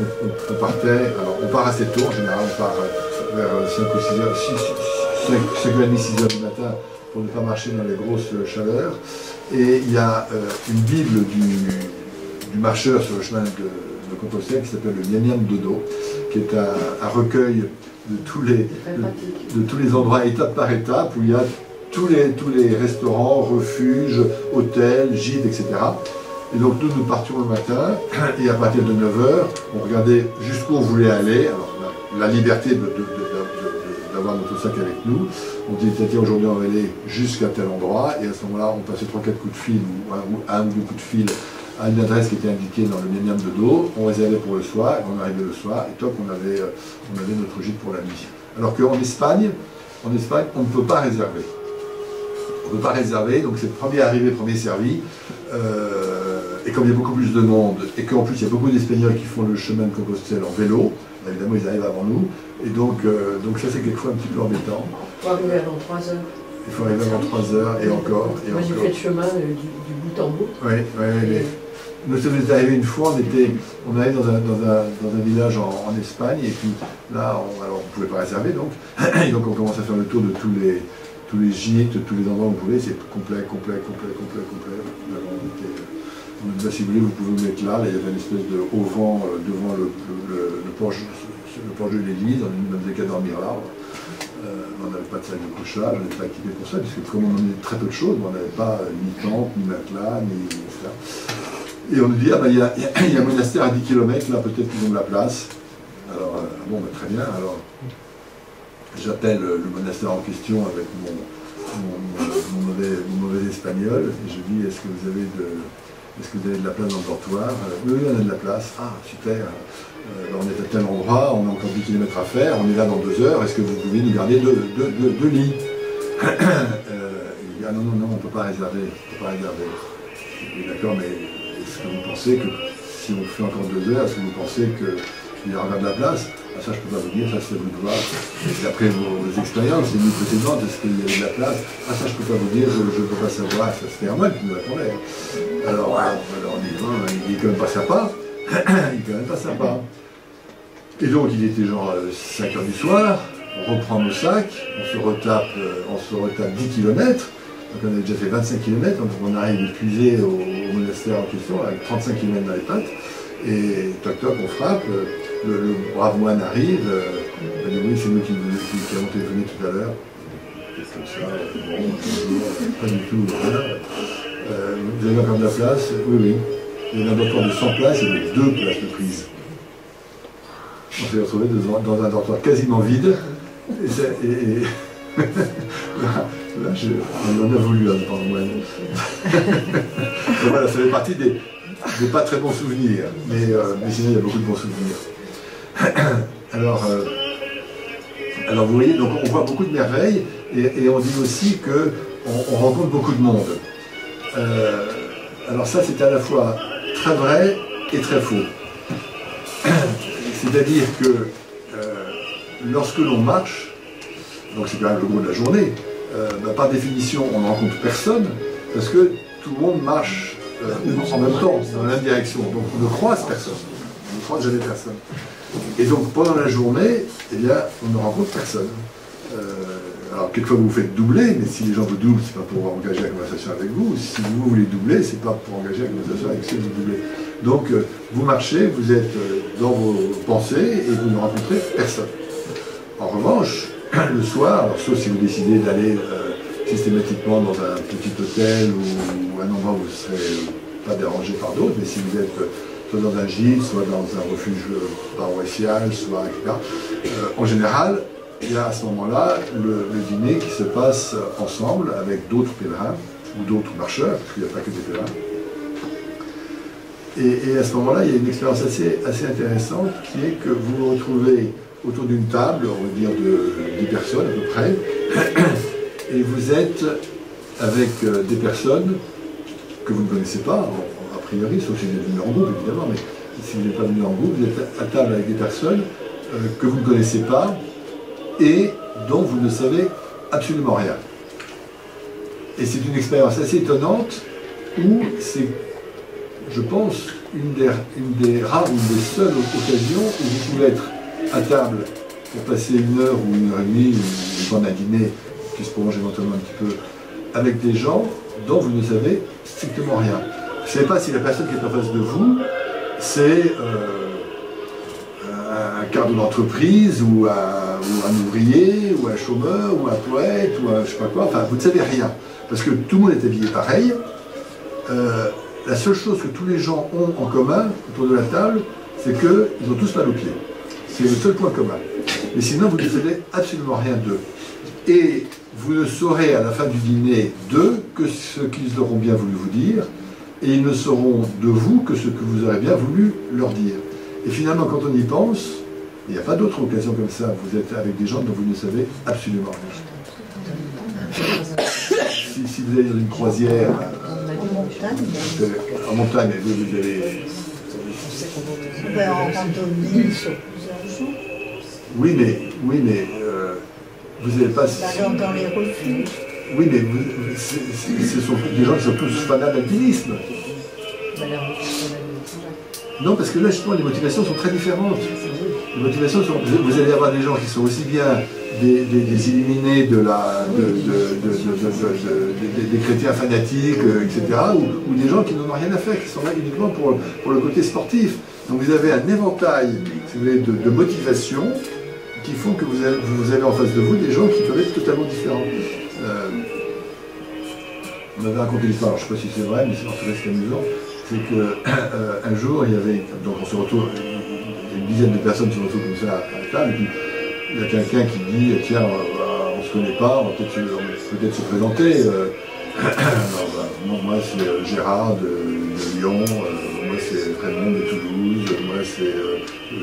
on partait, alors on part assez tôt, en général on part vers 5 ou 6 heures, 5h30, 6 heures du matin, pour ne pas marcher dans les grosses chaleurs. Et il y a une bible du marcheur sur le chemin de Compostelle qui s'appelle le Miam Miam Dodo, qui est un recueil de tous les endroits, étape par étape, où il y a tous les restaurants, refuges, hôtels, gîtes, etc. Et donc nous partions le matin, et à partir de 9h, on regardait jusqu'où on voulait aller. Alors la liberté d'avoir notre sac avec nous. On dit, tiens, aujourd'hui on va aller jusqu'à tel endroit, et à ce moment-là, on passait 3-4 coups de fil, ou un ou 2 coups de fil, à une adresse qui était indiquée dans le Miam Miam Dodo. On réservait pour le soir, et on arrivait le soir, et top, on avait notre gîte pour la nuit. Alors qu'en Espagne, on ne peut pas réserver. On ne peut pas réserver, donc c'est premier arrivé, premier servi. Et comme il y a beaucoup plus de monde, et qu'en plus il y a beaucoup d'Espagnols qui font le chemin de Compostelle en vélo, évidemment ils arrivent avant nous, et donc ça c'est quelquefois un petit peu embêtant. Il faut arriver avant 3 heures. Il faut arriver avant 3 heures, et encore. Moi j'ai fait le chemin du bout en bout. Oui, oui. Nous sommes arrivés une fois, on allait dans un village en Espagne, et puis là, on ne pouvait pas réserver, donc, et donc on commence à faire le tour de tous les gîtes, tous les endroits où vous pouvez, c'est complet. Alors, on dit, si vous voulez, vous pouvez vous mettre là, il y avait une espèce de auvent devant le porche de l'église, on nous faisait qu'à dormir là. On n'avait pas de salle de couchage, on n'était pas équipé pour ça, puisque comme on emmenait très peu de choses, on n'avait pas ni tente, ni matelas, ni etc. Et on nous dit, il y a un monastère à 10 km, là peut-être qu'ils ont de la place. Alors, bon, très bien, alors j'appelle le monastère en question avec mon mauvais espagnol, et je dis, est-ce que vous avez de la place dans le dortoir? Oui, on a de la place. Ah, super. On est à tel endroit, on a encore 10 km à faire, on est là dans 2 heures, est-ce que vous pouvez nous garder deux lits? Il dit, ah non, on ne peut pas réserver. D'accord, mais est-ce que vous pensez que si on fait encore 2 heures, est-ce que vous pensez qu'il y aura de la place? Ah, ça, je ne peux pas vous dire, ça, c'est à vous de voir. D'après vos expériences, les nuits précédentes, est-ce qu'il y avait de la place? Ah, ça, je ne peux pas vous dire, je ne peux pas savoir. C'était Herman qui nous répondait. Alors on dit, non, il est quand même pas sympa. Et donc, il était genre 5 h du soir, on reprend nos sacs, on se retape 10 km. Donc, on avait déjà fait 25 km, donc on arrive épuisé au monastère en question, avec 35 km dans les pattes. Et toc, on frappe. Le brave moine arrive, il dit, oui, c'est nous qui avons téléphoné tout à l'heure. Comme ça, bon, bonjour, pas du tout, rien. Vous avez encore de la place? Oui. Il y avait un dortoir de 100 places, il y avait 2 places de prise. On s'est retrouvé dans un dortoir quasiment vide. Et là, on en a voulu un par moine. Voilà, ça fait partie des pas très bons souvenirs, mais sinon il y a beaucoup de bons souvenirs. Alors vous voyez, donc on voit beaucoup de merveilles, et on dit aussi qu'on rencontre beaucoup de monde. Alors ça, c'est à la fois très vrai et très faux. C'est-à-dire que lorsque l'on marche, donc c'est quand même le gros de la journée, par définition, on ne rencontre personne, parce que tout le monde marche en même temps, dans la même direction. Donc on ne croise personne. On ne croise jamais personne. Et donc pendant la journée, eh bien, on ne rencontre personne. Alors quelquefois vous vous faites doubler, mais si les gens vous doublent, c'est pas pour engager la conversation avec vous. Si vous voulez doubler, c'est pas pour engager la conversation avec ceux que vous doublez. Donc vous marchez, vous êtes dans vos pensées et vous ne rencontrez personne. En revanche, le soir, alors, sauf si vous décidez d'aller systématiquement dans un petit hôtel ou un endroit où vous ne serez pas dérangé par d'autres, mais si vous êtes soit dans un gîte, soit dans un refuge paroissial, soit etc. En général, il y a à ce moment-là le dîner qui se passe ensemble avec d'autres pèlerins ou d'autres marcheurs, parce qu'il n'y a pas que des pèlerins. Et à ce moment-là, il y a une expérience assez intéressante qui est que vous vous retrouvez autour d'une table, on va dire de 10 personnes à peu près, et vous êtes avec des personnes que vous ne connaissez pas, a priori, sauf si vous êtes venu en groupe évidemment, mais si vous n'êtes pas venu en groupe, vous êtes à table avec des personnes que vous ne connaissez pas et dont vous ne savez absolument rien. Et c'est une expérience assez étonnante où c'est, je pense, une des rares ou une des seules occasions où vous pouvez être à table pour passer 1 heure ou 1 heure et demie, ou pendant un dîner qui se prolonge éventuellement un petit peu, avec des gens dont vous ne savez strictement rien. Vous ne savez pas si la personne qui est en face de vous, c'est un cadre d'entreprise, ou un ouvrier, ou un chômeur, ou un poète, ou un je sais pas quoi, enfin vous ne savez rien. Parce que tout le monde est habillé pareil. La seule chose que tous les gens ont en commun autour de la table, c'est qu'ils ont tous mal aux pieds. C'est le seul point commun. Mais sinon, vous ne savez absolument rien d'eux. Et vous ne saurez à la fin du dîner d'eux que ce qu'ils auront bien voulu vous dire, et ils ne sauront de vous que ce que vous aurez bien voulu leur dire. Et finalement, quand on y pense, il n'y a pas d'autre occasion comme ça. Vous êtes avec des gens dont vous ne savez absolument rien. Si vous allez dans une croisière, en montagne, vous allez... En randonnée sur plusieurs jours. Oui, mais vous n'avez pas... Dans les refuges. Oui, mais ce sont des gens qui sont tous fanats d'alpinisme. Non, parce que là, justement, les motivations sont très différentes. Les motivations sont... Vous allez avoir des gens qui sont aussi bien des illuminés des chrétiens fanatiques, etc., ou des gens qui n'en ont rien à faire, qui sont là uniquement pour le côté sportif. Donc vous avez un éventail, si vous voulez, de motivations qui font que vous avez en face de vous des gens qui peuvent être totalement différents. On avait raconté l'histoire, je ne sais pas si c'est vrai, mais en tout cas c'est amusant. C'est qu'un jour, il y avait, donc on se retrouve, il y a une dizaine de personnes qui se retrouvent comme ça à la table, et puis il y a quelqu'un qui dit, tiens, on ne se connaît pas, on va peut-être se présenter. Alors, moi c'est Gérard de Lyon, moi c'est Raymond de Toulouse, moi c'est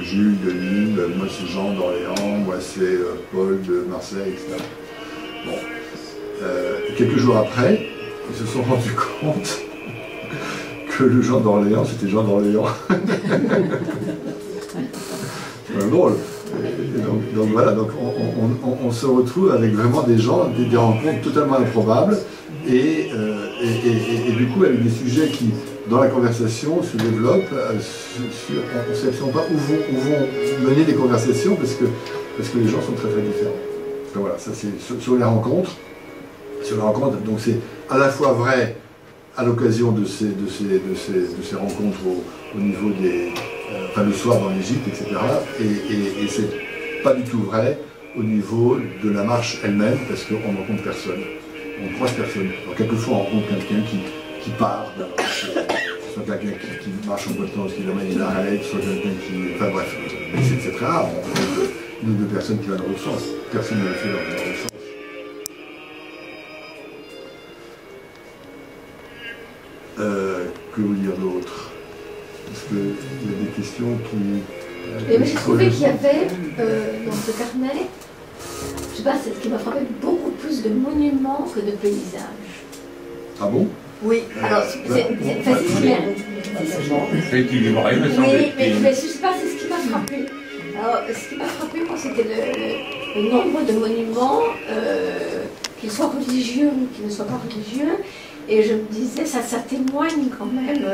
Jules de Lille, moi c'est Jean d'Orléans, moi c'est Paul de Marseille, etc. Bon. Quelques jours après, ils se sont rendus compte que le Jean d'Orléans, c'était Jean d'Orléans. C'est drôle. Donc voilà, donc on se retrouve avec vraiment des gens, des rencontres totalement improbables, et du coup avec des sujets qui, dans la conversation, se développent, on ne sait absolument pas où vont mener les conversations, parce que les gens sont très très différents. Donc voilà, ça c'est sur les rencontres. Donc c'est à la fois vrai à l'occasion de ces rencontres au niveau des... enfin le soir dans l'Égypte, etc. Et c'est pas du tout vrai au niveau de la marche elle-même, parce qu'on ne rencontre personne. On ne croise personne. Alors, quelquefois on rencontre quelqu'un qui part, soit quelqu'un qui marche en boitant parce qu'il amène une arête, soit quelqu'un qui... Enfin bref, c'est très rare. On rencontre une ou deux personnes qui vont dans l'autre sens. Personne ne le fait dans l'autre sens. Que vous dire d'autre? Est-ce qu'il y a des questions qui... Mais j'ai trouvé qu'il y avait dans ce carnet, je sais pas, c'est ce qui m'a frappé, beaucoup plus de monuments que de paysages. Ah bon? Oui, alors c'est clair. C'est équilibré, me Oui, semble-t-il. mais je sais pas, c'est ce qui m'a frappé. Alors, ce qui m'a frappé, moi, c'était le nombre de monuments qu'ils soient religieux ou qu'ils ne soient pas religieux. Et je me disais, ça témoigne quand même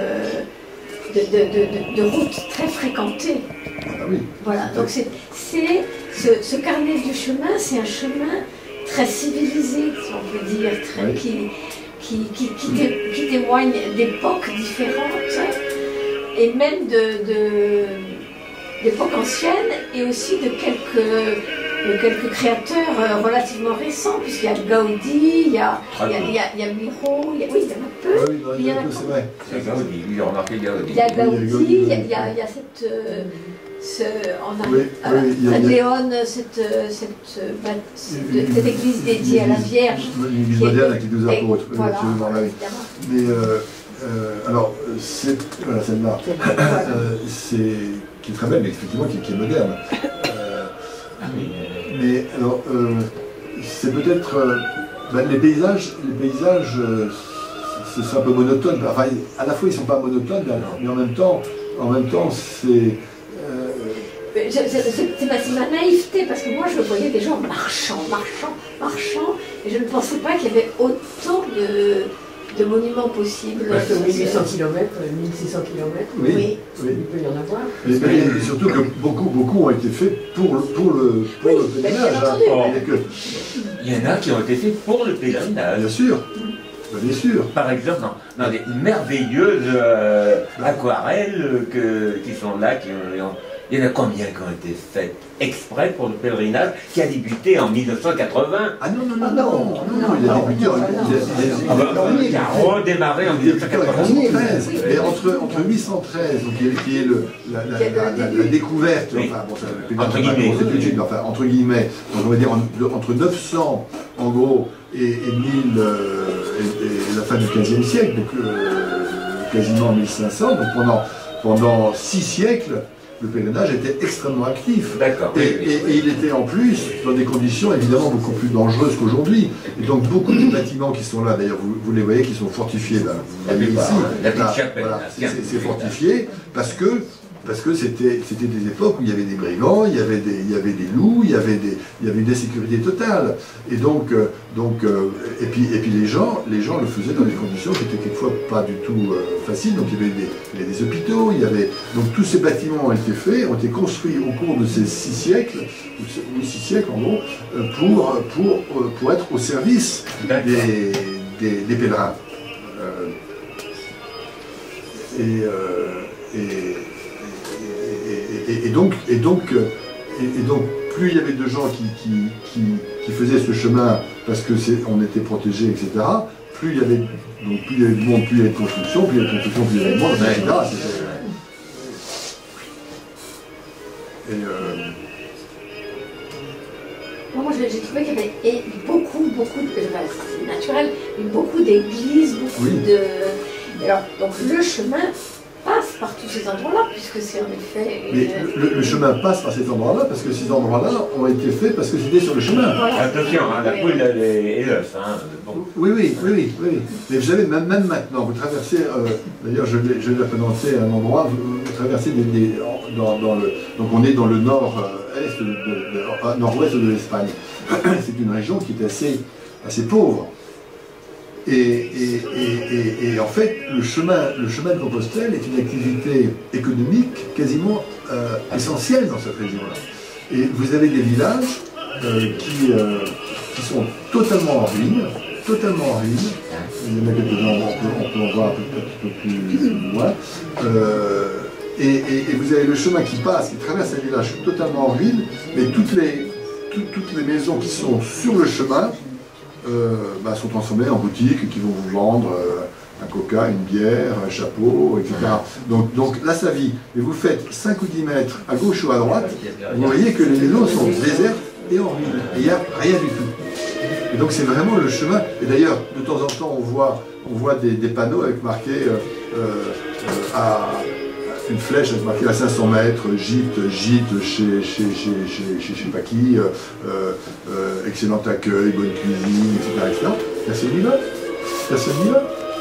de routes très fréquentées. Ah oui. Voilà, donc ce carnet du chemin, c'est un chemin très civilisé, si on peut dire, très, qui témoigne d'époques différentes, et même d'époques anciennes, et aussi de quelques créateurs relativement récents, puisqu'il y a Gaudi, il y a Miro, oui, il y en a peu. Oui, il y en a peu, c'est vrai. C'est Gaudi, il a remarqué Gaudi. Il y a Gaudi, il y a cette... à Léon, cette église dédiée à la Vierge. Une église moderne avec les 12 apôtres. Voilà, mais alors, voilà, celle-là, qui est très belle, mais effectivement qui est moderne. Mais alors, c'est peut-être les paysages, c'est un peu monotone. Enfin, à la fois ils ne sont pas monotones, mais en même temps, c'est ma naïveté, parce que moi je voyais des gens marchant, et je ne pensais pas qu'il y avait autant de monuments possibles. Parce que 1800 km, 1600 km, oui. Il peut y en avoir. Mais surtout que beaucoup ont été faits pour le pèlerinage. Il y en a qui ont été faits pour le pèlerinage. Bien sûr. Bien sûr. Par exemple, dans des merveilleuses aquarelles qui sont là, il y en a combien qui ont été faites exprès pour le pèlerinage, qui a débuté en 1980? Ah non, il a débuté il a redémarré en 1993. Mais entre 813, donc qui est la découverte, enfin, bon, ça entre guillemets, enfin, entre guillemets, donc on va dire entre 900 en gros et 1000 et la fin du XVe siècle, donc quasiment 1500, donc pendant 6 siècles, le pèlerinage était extrêmement actif. D'accord. Et il était en plus dans des conditions évidemment beaucoup plus dangereuses qu'aujourd'hui. Et donc beaucoup de bâtiments qui sont là, d'ailleurs vous les voyez qui sont fortifiés, là, vous voyez ici, voilà, c'est fortifié parce que c'était des époques où il y avait des brigands, il y avait des loups, il y avait une insécurité totale. Et donc et puis les gens le faisaient dans des conditions qui étaient quelquefois pas du tout faciles. Donc il y avait des hôpitaux, donc tous ces bâtiments ont été construits au cours de ces 6 siècles, ou 6 siècles en gros, pour être au service des pèlerins. Et donc, plus il y avait de gens qui faisaient ce chemin parce que on était protégés, etc. Plus il y avait de monde, plus il y avait de construction, plus il y avait de construction, plus il y avait de monde, etc. Moi, j'ai trouvé qu'il y avait beaucoup c'est naturel, beaucoup d'églises, beaucoup de... Alors, donc le chemin passe par tous ces endroits-là, puisque c'est en effet... Mais le chemin passe par ces endroits-là, parce que ces endroits-là ont été faits parce que c'était sur le chemin. Voilà. Attention, la poule et l'œuf. Bon. Oui. Mais vous savez, même maintenant, vous traversez, d'ailleurs je l'ai représenté à un endroit, vous traversez donc on est dans le nord-est, nord-ouest de l'Espagne. C'est une région qui est assez pauvre. Et en fait, le chemin de Compostelle est une activité économique quasiment essentielle dans cette région-là. Et vous avez des villages qui sont totalement en ruine. Il y en a quelques-uns, on peut en voir un peu plus loin. Et vous avez le chemin qui passe, qui traverse un village totalement en ruine, mais toutes les maisons qui sont sur le chemin sont transformées en boutiques qui vont vous vendre un coca, une bière, un chapeau, etc. Donc là ça vit. Et vous faites 5 ou 10 mètres à gauche ou à droite, vous voyez que les maisons sont désertes et en ruine. Et il n'y a rien du tout. Et donc c'est vraiment le chemin. Et d'ailleurs, de temps en temps, on voit des panneaux avec marqué une flèche avec marqué à 500 mètres, gîte chez je sais pas qui, excellent accueil, bonne cuisine, etc. Personne n'y va.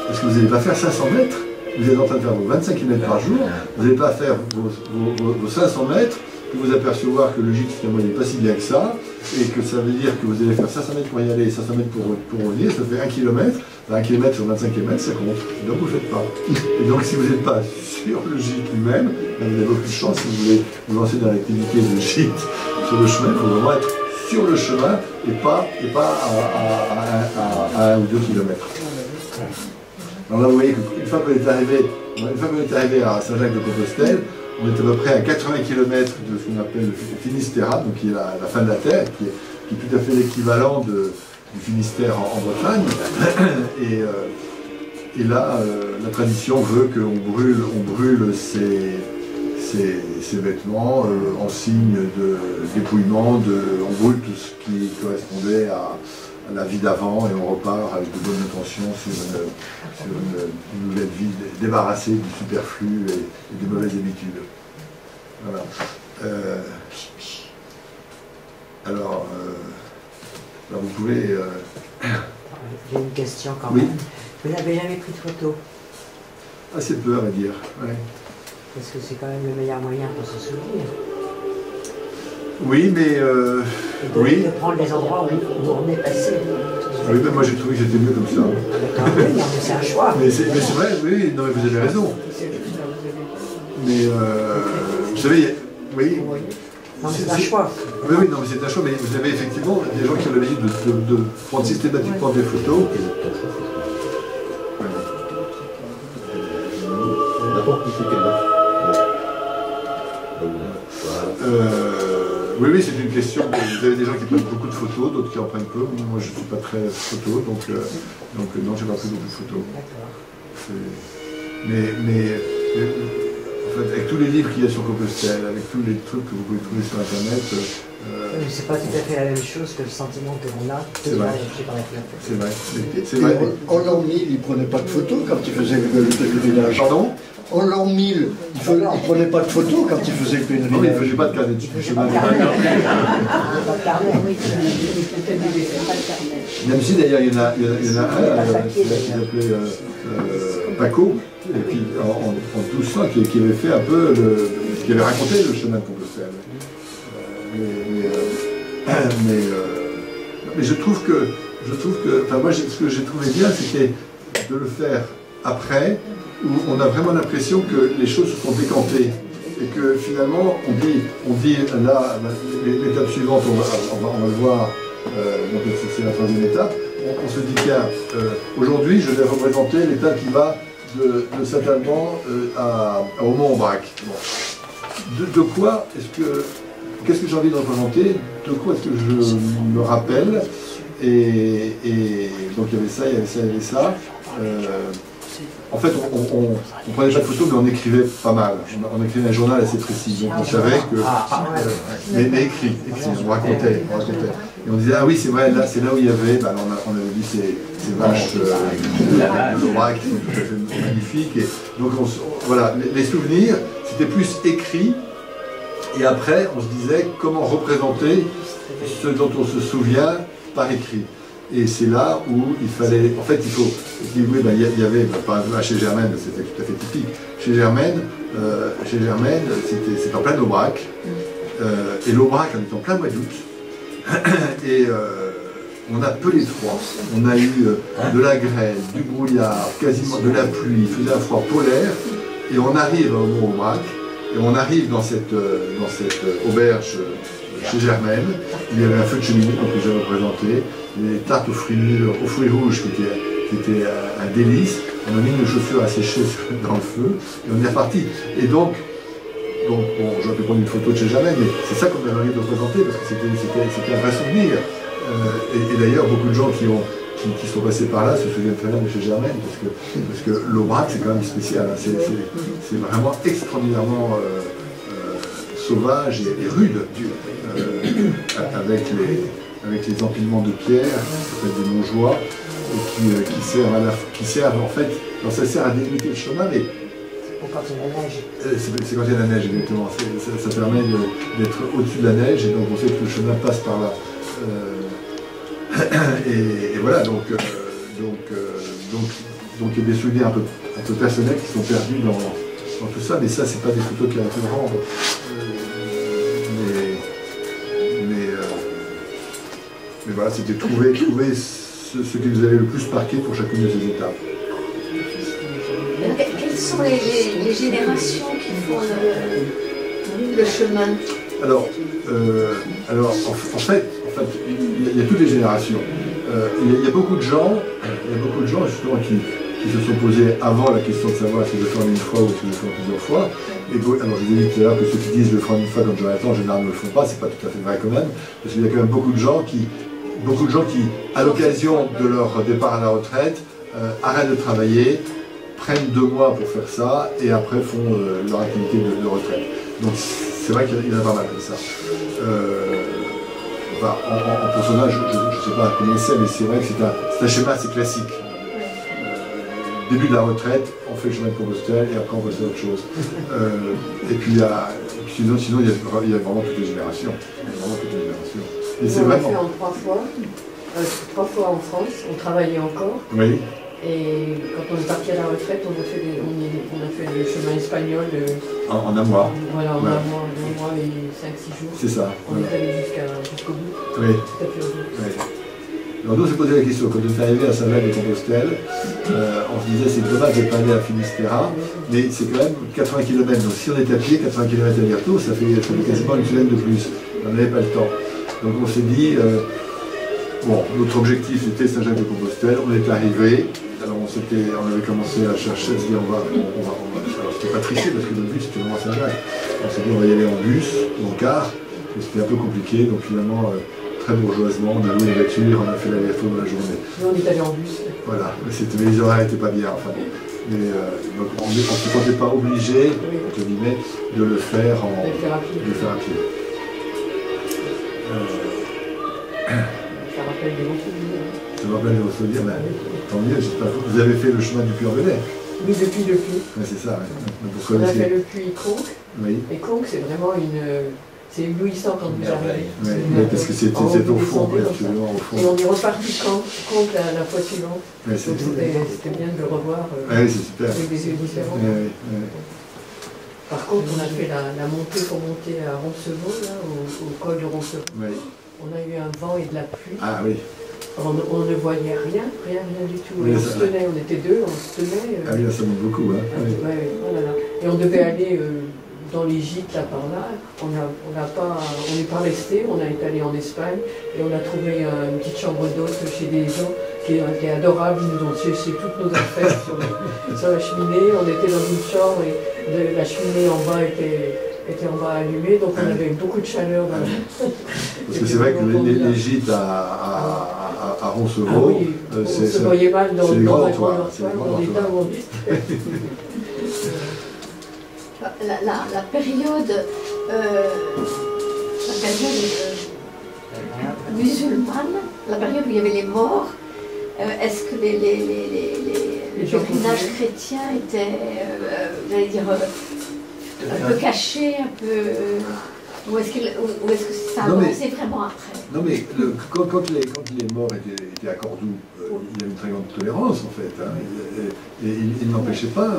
Parce que vous n'allez pas faire 500 mètres, vous êtes en train de faire vos 25 km par jour, vous n'allez pas faire vos 500 mètres que vous apercevoir que le gîte finalement n'est pas si bien que ça, et que ça veut dire que vous allez faire 500 mètres pour y aller et 500 mètres pour revenir, ça fait 1 km. 1 km sur 25 km, ça compte. Et donc vous ne le faites pas. Et donc si vous n'êtes pas sur le gîte lui-même, vous n'avez aucune chance si vous voulez vous lancer dans l'activité de gîte sur le chemin. Il faut vraiment être sur le chemin et pas à 1 ou 2 km. Alors là, vous voyez qu'une fois qu'on est arrivé à Saint-Jacques-de-Compostelle, on est à peu près à 80 km de ce qu'on appelle le Finistère, donc qui est la fin de la Terre, qui est tout à fait l'équivalent du Finistère en Bretagne. Et là, la tradition veut qu'on brûle ces vêtements en signe de dépouillement, on brûle tout ce qui correspondait à la vie d'avant et on repart avec de bonnes intentions sur une nouvelle vie débarrassée du superflu et des mauvaises habitudes. Voilà. Alors, vous pouvez... J'ai une question quand Oui. même. Vous n'avez jamais pris de photo? Assez peu, à dire. Ouais. Parce que c'est quand même le meilleur moyen pour se souvenir. Oui, mais... Et de prendre les endroits où on est passé. Oui, mais moi j'ai trouvé que c'était mieux comme ça. D'accord, oui, non, mais c'est un choix. Mais c'est vrai, oui, non, mais vous avez raison. Mais vous savez, oui. Non, mais c'est un choix. Oui, oui, non, mais c'est un choix, mais vous avez effectivement des gens qui ont l'habitude de prendre systématiquement des photos. Oui, c'est une question. Vous avez des gens qui prennent beaucoup de photos, d'autres qui en prennent peu. Moi, je ne suis pas très photo, donc non, je n'ai pas pris beaucoup de photos. Mais en fait, avec tous les livres qu'il y a sur Compostelle, avec tous les trucs que vous pouvez trouver sur Internet... c'est pas tout à fait la même chose que le sentiment que l'on a. C'est vrai. C'est vrai. En l'an 1000, il ne prenait pas de photos quand il faisait le pèlerinage. Pardon? En l'an 1000, il ne prenait pas de photos quand il faisait le pèlerinage. Non, il ne faisait pas de carnet de chemin. Même si d'ailleurs il y en a un qui s'appelait Paco, et puis en 1200 qui avait fait un peu qui avait raconté le chemin de Compostelle. Mais je trouve que enfin moi ce que j'ai trouvé bien, c'était de le faire après, où on a vraiment l'impression que les choses se sont décantées et que finalement on dit là l'étape suivante, on va le voir, donc c'est la troisième étape. On se dit tiens, aujourd'hui je vais représenter l'étape qui va de Saint-Alban au Mont-Aubrac. Bon. De quoi qu'est-ce que j'ai envie de représenter? De quoi est-ce que je me rappelle? Et donc il y avait ça. En fait, on prenait pas de photos, mais on écrivait pas mal. On écrivait un journal assez précis. Donc on savait que... mais écrit, on racontait. Et on disait, ah oui, c'est vrai, là, c'est là où il y avait... Bah, on avait vu ces vaches de l'Aubrac qui sont tout à fait magnifiques. Et donc voilà, les souvenirs, c'était plus écrit. Et après, on se disait comment représenter ce dont on se souvient par écrit. Et c'est là où il fallait... En fait, il faut... Oui, ben, il y avait, par exemple, chez Germaine, c'était tout à fait typique. Chez Germaine, c'était en plein Aubrac. Et l'Aubrac, on est en plein mois d'août. Et on a peu les trois. On a eu de la grêle, du brouillard, quasiment de la pluie. Il faisait un froid polaire. Et on arrive au Mont-Aubrac. Et on arrive dans cette auberge chez Germaine, où il y avait un feu de cheminée que j'ai représenté, des tartes aux fruits rouges qui étaient un délice. On a mis nos chaussures à sécher dans le feu et on est reparti. Et donc bon, j'aurais pu prendre une photo de chez Germaine, mais c'est ça qu'on avait envie de représenter parce que c'était un vrai souvenir. Et d'ailleurs, beaucoup de gens qui sont passés par là se souviennent très bien de chez Germaine, parce que l'Aubrac c'est quand même spécial, hein. C'est vraiment extraordinairement sauvage et rude, avec les empilements de pierres, des Montjoie, qui servent en fait, alors ça sert à délimiter le chemin, mais quand il y a la neige. C'est quand il y a la neige, exactement. Ça permet d'être au-dessus de la neige, et donc on sait que le chemin passe par là. Et voilà, donc il y a des souvenirs un peu personnels qui sont perdus dans tout ça, mais ça, c'est pas des photos qui auraient pu me rendre. voilà, c'était trouver ce qui nous avait le plus marqué pour chacune de ces étapes. Quelles sont les générations qui font le chemin? Alors, en fait, il y a toutes les générations. Il y a beaucoup de gens justement qui se sont posés avant la question de savoir si je le fais en une fois ou si je le fais en plusieurs fois. Et alors je vous ai dit tout à l'heure que ceux qui disent je le ferai en une fois quand j'aurai le temps, en général ne le font pas, c'est pas tout à fait vrai quand même, parce qu'il y a quand même beaucoup de gens qui, à l'occasion de leur départ à la retraite, arrêtent de travailler, prennent 2 mois pour faire ça, et après font leur activité de retraite. Donc c'est vrai qu'il y en a pas mal comme ça. Enfin, en pourcentage, je ne sais pas combien c'est, mais c'est vrai que c'est un schéma assez classique. Début de la retraite, on fait le chemin de Compostelle et après on va faire autre chose. Et puis sinon il y a vraiment toutes les générations. Et c'est on l'a vraiment... fait en 3 fois. 3 fois en France, on travaillait encore. Oui, Et quand on est parti à la retraite, on a fait le chemin espagnol. en un mois. Voilà, en Ouais. un mois et 5-6 jours. C'est ça. On Voilà. est allé jusqu'au bout. Oui. Tout à fait au bout. Oui. Alors nous on s'est posé la question, quand on est arrivé à Saint-Jacques-de-Compostelle, on se disait c'est dommage de ne pas aller à Finistère, mais c'est quand même 80 km, donc si on est à pied, 80 km aller-retour, ça fait quasiment une semaine de plus, on n'avait pas le temps. Donc on s'est dit, bon, notre objectif c'était Saint-Jacques-de-Compostelle, on est arrivé, alors on avait commencé à chercher, à se dire alors c'était pas triché parce que le but c'était vraiment Saint-Jacques, on s'est dit on va y aller en bus ou en car, mais c'était un peu compliqué, donc finalement, très bourgeoisement, on a loué une voiture, on a fait l'aller-retour de la journée. Nous, on est allé en bus. Voilà, mais les horaires n'étaient pas bien, enfin bon. Mais donc on ne se sentait pas obligé, entre guillemets, de le faire De le faire à pied. à pied. Ça rappelle des bons souvenirs. Ça me rappelle de vos souvenirs, mais tant mieux, j'espère que vous avez fait le chemin du Puy-en-Velay. Oui, depuis le puits. Ouais, c'est ça, ouais. Donc, vous On a connaissez. fait le puits Conques. Oui, Et Conques, c'est vraiment c'est éblouissant quand vous arrivez. ouais, parce que c'était au fond, ouais, absolument au fond. Et on est reparti Conques la fois suivante. Ouais, Donc c'était bien de le revoir ouais, c'est super. avec des yeux différents. Ouais, ouais. Par contre, on a fait la montée pour monter à Roncevaux, là, au col de Roncevaux. Ouais. On a eu un vent et de la pluie. Ah oui, On ne voyait rien du tout. Oui, Et on ça se va. tenait, on était 2, on se tenait. ah oui, là ça monte beaucoup. Hein. Ouais. Ouais, oh là là. Et on devait aller dans les gîtes là par là. On n'est pas resté, on est allé en Espagne et on a trouvé une petite chambre d'hôte chez des gens qui étaient adorables. Ils nous ont laissé toutes nos affaires sur la cheminée. On était dans une chambre et la cheminée en bas était en bas allumée, donc on avait beaucoup de chaleur. Parce que c'est vrai que les gîtes à Roncevaux, oui, on se voyait mal dans c'est les le grands grand dortoirs, c'est les grands on était dortoirs. où on était. La période musulmane, la période où il y avait les morts, est-ce que les pèlerinages chrétiens étaient, j'allais dire, un peu cachés, un peu... Ou est-ce que ça Non, mais- avançait vraiment après? Non mais quand les morts étaient à Cordoue, il y avait une très grande tolérance en fait. Hein, et il n'empêchait pas,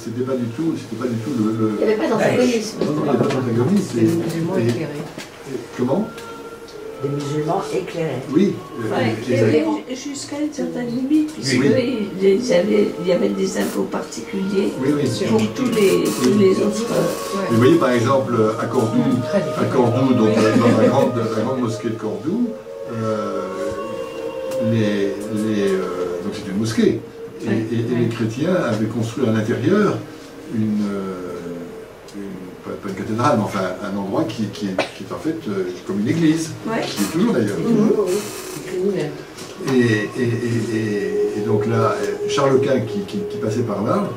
c'était pas du tout le... Il n'y avait pas d'antagonisme. Non, il n'y avait pas d'antagonisme. C'était des musulmans éclairés. Comment? Des musulmans éclairés. Oui. Jusqu'à une certaine limite, puisque Oui. il y avait des impôts particuliers Oui, oui. pour tous les autres. Et vous voyez par exemple à Cordoue, donc dans la grande mosquée de Cordoue, donc c'est une mosquée, et les chrétiens avaient construit à l'intérieur pas une cathédrale, mais enfin un endroit qui est en fait comme une église, Ouais. qui est toujours d'ailleurs. Criminel. Et donc là, Charles Quint qui passait par là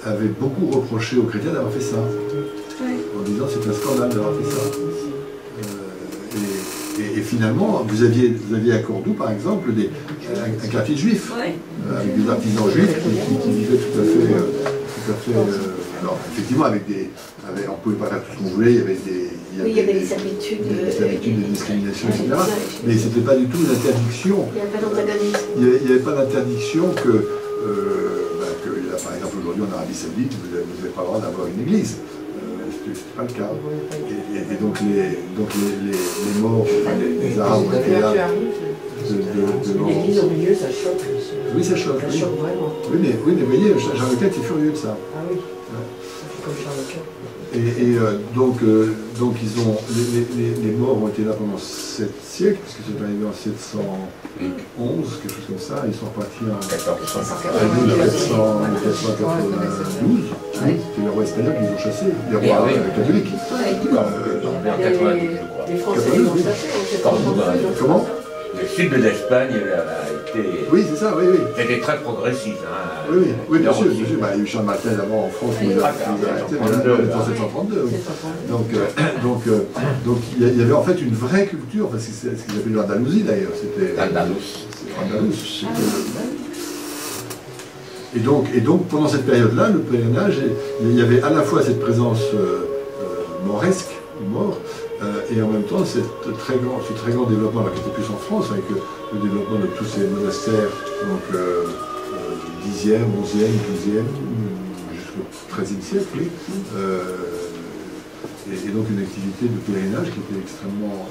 avait beaucoup reproché aux chrétiens d'avoir fait ça, en disant c'est un scandale d'avoir fait ça. Et finalement, vous aviez à Cordoue, par exemple, un quartier juif, Ouais. avec des artisans juifs qui vivaient tout à fait alors, effectivement, on ne pouvait pas faire tout ce qu'on voulait, il y avait Oui, il y avait des servitudes. des discriminations, etc. Mais ce n'était pas du tout une interdiction. Il n'y avait pas d'antagonisme. Il n'y avait pas d'interdiction que là, par exemple, aujourd'hui en Arabie Saoudite, vous n'avez pas le droit d'avoir une église. c'était pas le cas. Et donc les morts, les Arabes ont été là. L'église au milieu, ça choque. Oui, ça choque. Ça choque vraiment. Oui, mais vous voyez, Charles Quint est furieux de ça. Ah oui, ça fait comme Charles Quint. Donc ils ont, les morts ont été là pendant 7 siècles, parce que c'est arrivé en 711, quelque chose comme ça, ils sont repartis en 1492, c'est les rois espagnols qui les ont chassés, les rois catholiques. Les Français les ont chassés en 1492. Comment? Le sud de l'Espagne a été. Oui, c'est ça, oui. C'était très progressif. Hein. Oui, bien sûr. Bah, il y a eu Charles Martel avant en France, il nous a arrêté, mais là, on est en 732. Oui. Donc il y avait en fait une vraie culture, parce que c'est ce qu'ils appelaient l'Andalousie d'ailleurs. C'était Andalous. Et donc pendant cette période-là, le pèlerinage, il y avait à la fois cette présence mauresque, mort, et en même temps ce très grand développement, qui était plus en France, avec le développement de tous ces monastères, donc 10e, 11e, 12e, jusqu'au XIIIe siècle, oui. Et donc une activité de pèlerinage qui était extrêmement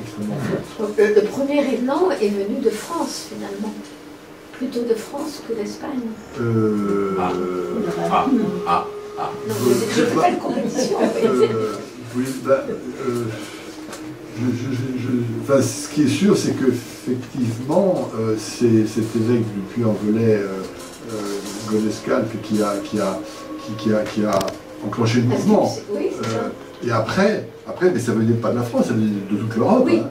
forte. Le premier élan est venu de France finalement, plutôt de France que d'Espagne. Non, je ne fais pas de compétition. Oui, enfin, ce qui est sûr, c'est qu'effectivement, c'est cet évêque du Puy-en-Velay, Godescalc, qui a enclenché le mouvement. Oui, et après, mais ça venait pas de la France, ça venait de toute l'Europe. Oui. Hein.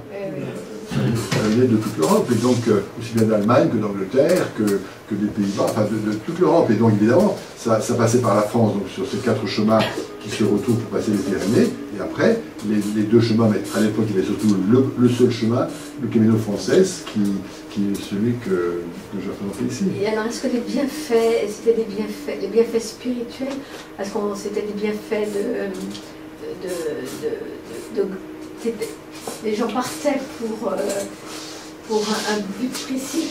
Ça venait de toute l'Europe, et donc aussi bien d'Allemagne que d'Angleterre, que des Pays-Bas, enfin de toute l'Europe. Et donc évidemment, ça passait par la France, donc sur ces 4 chemins qui se retrouvent pour passer les Pyrénées. Et après, les 2 chemins, mais à l'époque il y avait surtout le seul chemin, le Camino Frances, qui est celui que je représentais ici. Et alors, est-ce que les bienfaits, c'était les bienfaits spirituels, est-ce que c'était des bienfaits les gens partaient pour un but précis,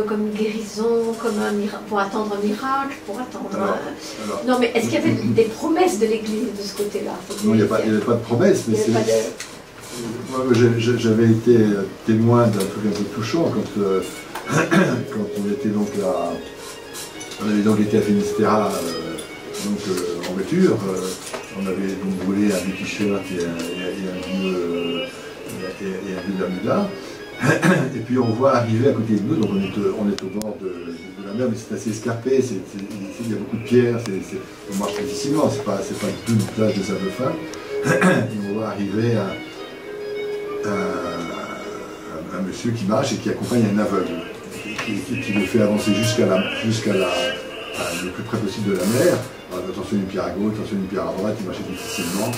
comme une guérison, pour attendre un miracle, pour attendre Non, mais est-ce qu'il y avait des promesses de l'Église de ce côté-là? Non, il n'y avait pas de promesses, mais c'est... Moi, j'avais été témoin d'un truc un peu touchant quand on était donc là... On avait donc été à Finistère, en voiture. On avait donc volé un vieux t-shirt et un vieux Bermuda. Et puis on voit arriver à côté de nous, donc on est au bord de la mer, mais c'est assez escarpé, il y a beaucoup de pierres, on marche difficilement, c'est pas du tout une plage de sable fin. Et on voit arriver un monsieur qui marche et qui accompagne un aveugle, qui le fait avancer jusqu'à le plus près possible de la mer. Alors, attention une pierre à gauche, attention une pierre à droite, il marchait difficilement.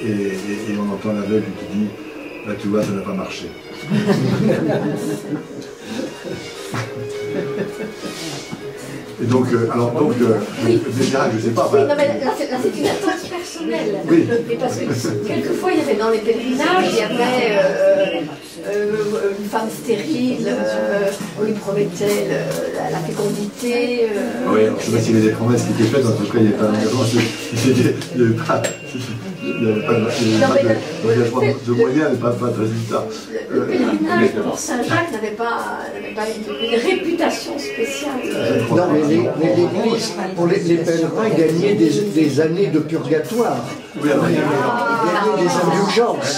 Et on entend l'aveugle qui dit « Là tu vois, ça n'a pas marché ». Et donc, des miracles, je ne sais pas. Oui, non, mais là c'est une attente personnelle. Oui. Et parce que quelquefois, il y avait dans les pèlerinages, il y avait une femme stérile, on lui promettait la fécondité. Oui, je ne sais pas s'il y avait des promesses qui étaient faites, en tout cas, il n'y avait pas d'engagement, il n'y avait pas de moyens, mais pas de résultats. Le pèlerinage pour Saint-Jacques n'avait pas une réputation spéciale. Non, mais l'Église, pour les pèlerins, gagnaient des années de purgatoire. Oui, alors, Ils gagnaient des indulgences.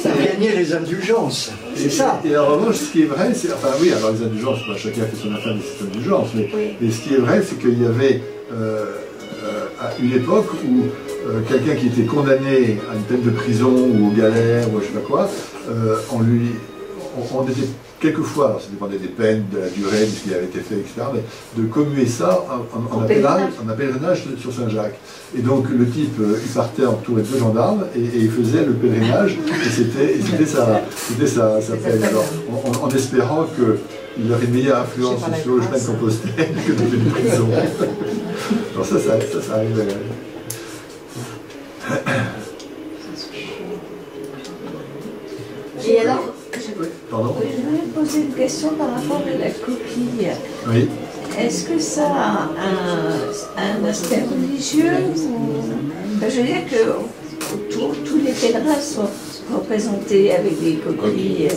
Ils gagnaient les indulgences. C'est ça. Et en revanche, ce qui est vrai, c'est... Enfin oui, alors les indulgences, chacun fait son affaire de ses indulgences, mais ce qui est vrai, c'est qu'il y avait une époque où quelqu'un qui était condamné à une peine de prison ou aux galères ou je sais pas quoi, on était quelquefois, alors ça dépendait des peines, de la durée, de ce qui avait été fait, etc., mais de commuer ça en pèlerinage sur Saint-Jacques. Et donc le type, il partait entouré de 2 gendarmes et il faisait le pèlerinage, et c'était sa peine. Alors, en espérant qu'il aurait une meilleure influence sur le chemin de Compostelle que dans une prison. Alors ça arrivait. Et alors, Pardon? Je voulais poser une question par rapport à la coquille. Oui. Est-ce que ça a un aspect religieux ou... Je veux dire tous les pèlerins sont représentés avec des coquilles.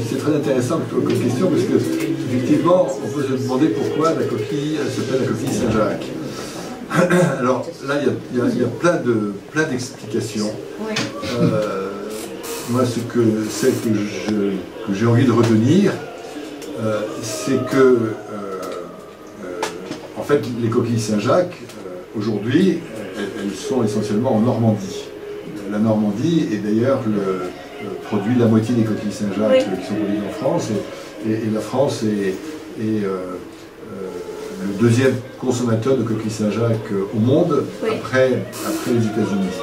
C'est très intéressant comme question parce que effectivement on peut se demander pourquoi la coquille s'appelle la coquille Saint-Jacques. Alors là il y a plein d'explications. Oui. Moi celle que j'ai envie de retenir, c'est que en fait les coquilles Saint-Jacques aujourd'hui elles sont essentiellement en Normandie. La Normandie est d'ailleurs produit la moitié des coquilles Saint-Jacques qui sont produites en France, et la France est le deuxième consommateur de coquilles Saint-Jacques au monde, après les États-Unis.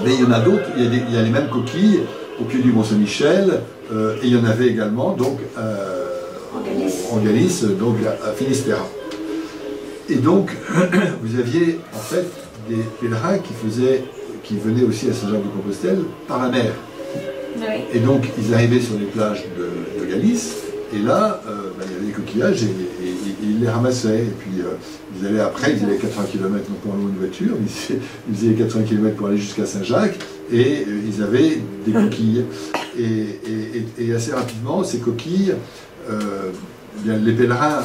Mais il y en a d'autres, il y a les mêmes coquilles au pied du Mont-Saint-Michel, et il y en avait également donc, en Galice, donc à Finistère. Et donc, vous aviez en fait des pèlerins qui venaient aussi à Saint-Jacques-de-Compostelle par la mer. Oui. Et donc, ils arrivaient sur les plages de Galice, et là, il y avait des coquillages, et ils les ramassaient. Et puis, ils allaient 80 km, non pas en louant une voiture, mais ils faisaient 80 km pour aller jusqu'à Saint-Jacques, et ils avaient des coquilles. Et assez rapidement, ces coquilles, les pèlerins,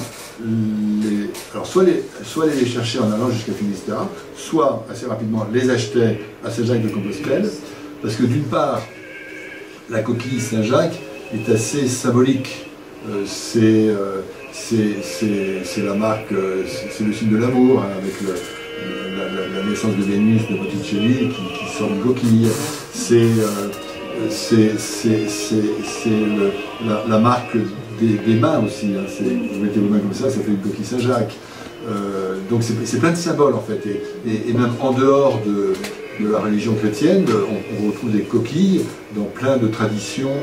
alors soit les cherchaient en allant jusqu'à Finistère, soit assez rapidement les achetaient à Saint-Jacques-de-Compostelle, parce que d'une part, la coquille Saint-Jacques est assez symbolique. C'est la marque, c'est le signe de l'amour, hein, avec la naissance de Vénus de Botticelli qui sort d'une coquille. C'est la marque des mains aussi. Hein. Vous mettez vos mains comme ça fait une coquille Saint-Jacques. Donc c'est plein de symboles en fait. Et même en dehors de la religion chrétienne, on retrouve des coquilles dans plein de traditions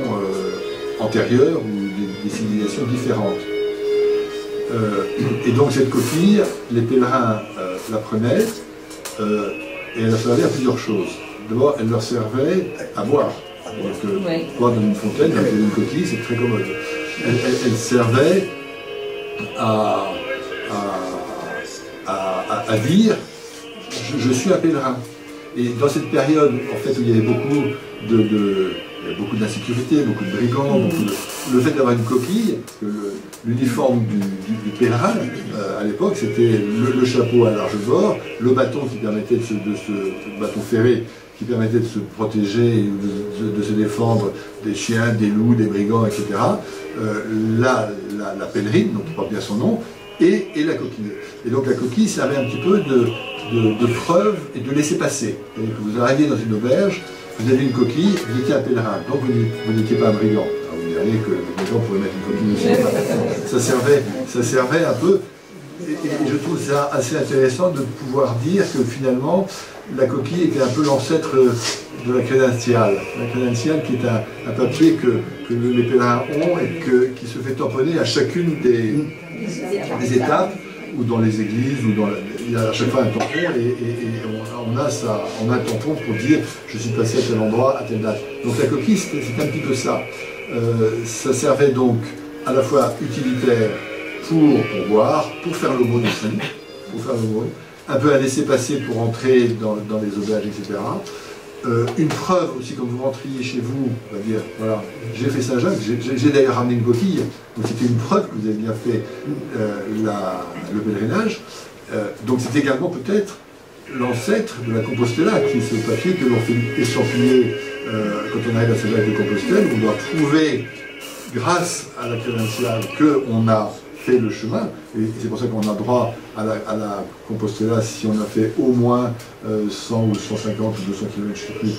antérieures ou des civilisations différentes. Et donc cette coquille, les pèlerins la prenaient et elle leur servait à plusieurs choses. D'abord, elle leur servait à boire. Donc, boire dans une fontaine, dans une coquille, c'est très commode. Elle servait à dire je suis un pèlerin. Et dans cette période, en fait, où il y avait beaucoup d'insécurité, beaucoup de brigands, le fait d'avoir une coquille, l'uniforme du pèlerin, à l'époque, c'était le chapeau à large bord, le bâton qui permettait ce bâton ferré qui permettait de se protéger, de se défendre des chiens, des loups, des brigands, etc. La pèlerine, donc qui porte bien son nom, et la coquille. Et donc la coquille servait un petit peu de preuve et de laisser-passer. Vous arriviez dans une auberge, vous aviez une coquille, vous étiez un pèlerin, donc vous n'étiez pas un brigand. Alors vous diriez que les brigands pouvaient mettre une coquille aussi. Ça servait un peu, et je trouve ça assez intéressant de pouvoir dire que finalement, la coquille était un peu l'ancêtre de la crédentiale. La crédentiale qui est un papier que les pèlerins ont et qui se fait tamponner à chacune des étapes, ou dans les églises, il y a à chaque fois un tampon, et on a un tampon pour dire je suis passé à tel endroit, à telle date. Donc la coquille, c'est un petit peu ça. Ça servait donc à la fois utilitaire pour boire, pour faire l'aumône aussi, un peu à laisser passer pour entrer dans les auberges, etc. Une preuve aussi, quand vous rentriez chez vous, on va dire, voilà, j'ai fait Saint-Jacques, j'ai d'ailleurs ramené une coquille, donc c'était une preuve que vous avez bien fait le pèlerinage. Donc c'est également peut-être l'ancêtre de la Compostella, qui est ce papier que l'on fait estampiller quand on arrive à Saint-Jacques-de-Compostelle. On doit prouver, grâce à la crédentiale, qu'on a fait le chemin, et c'est pour ça qu'on a droit à la Compostella si on a fait au moins 100 ou 150 ou 200 km, je ne sais plus,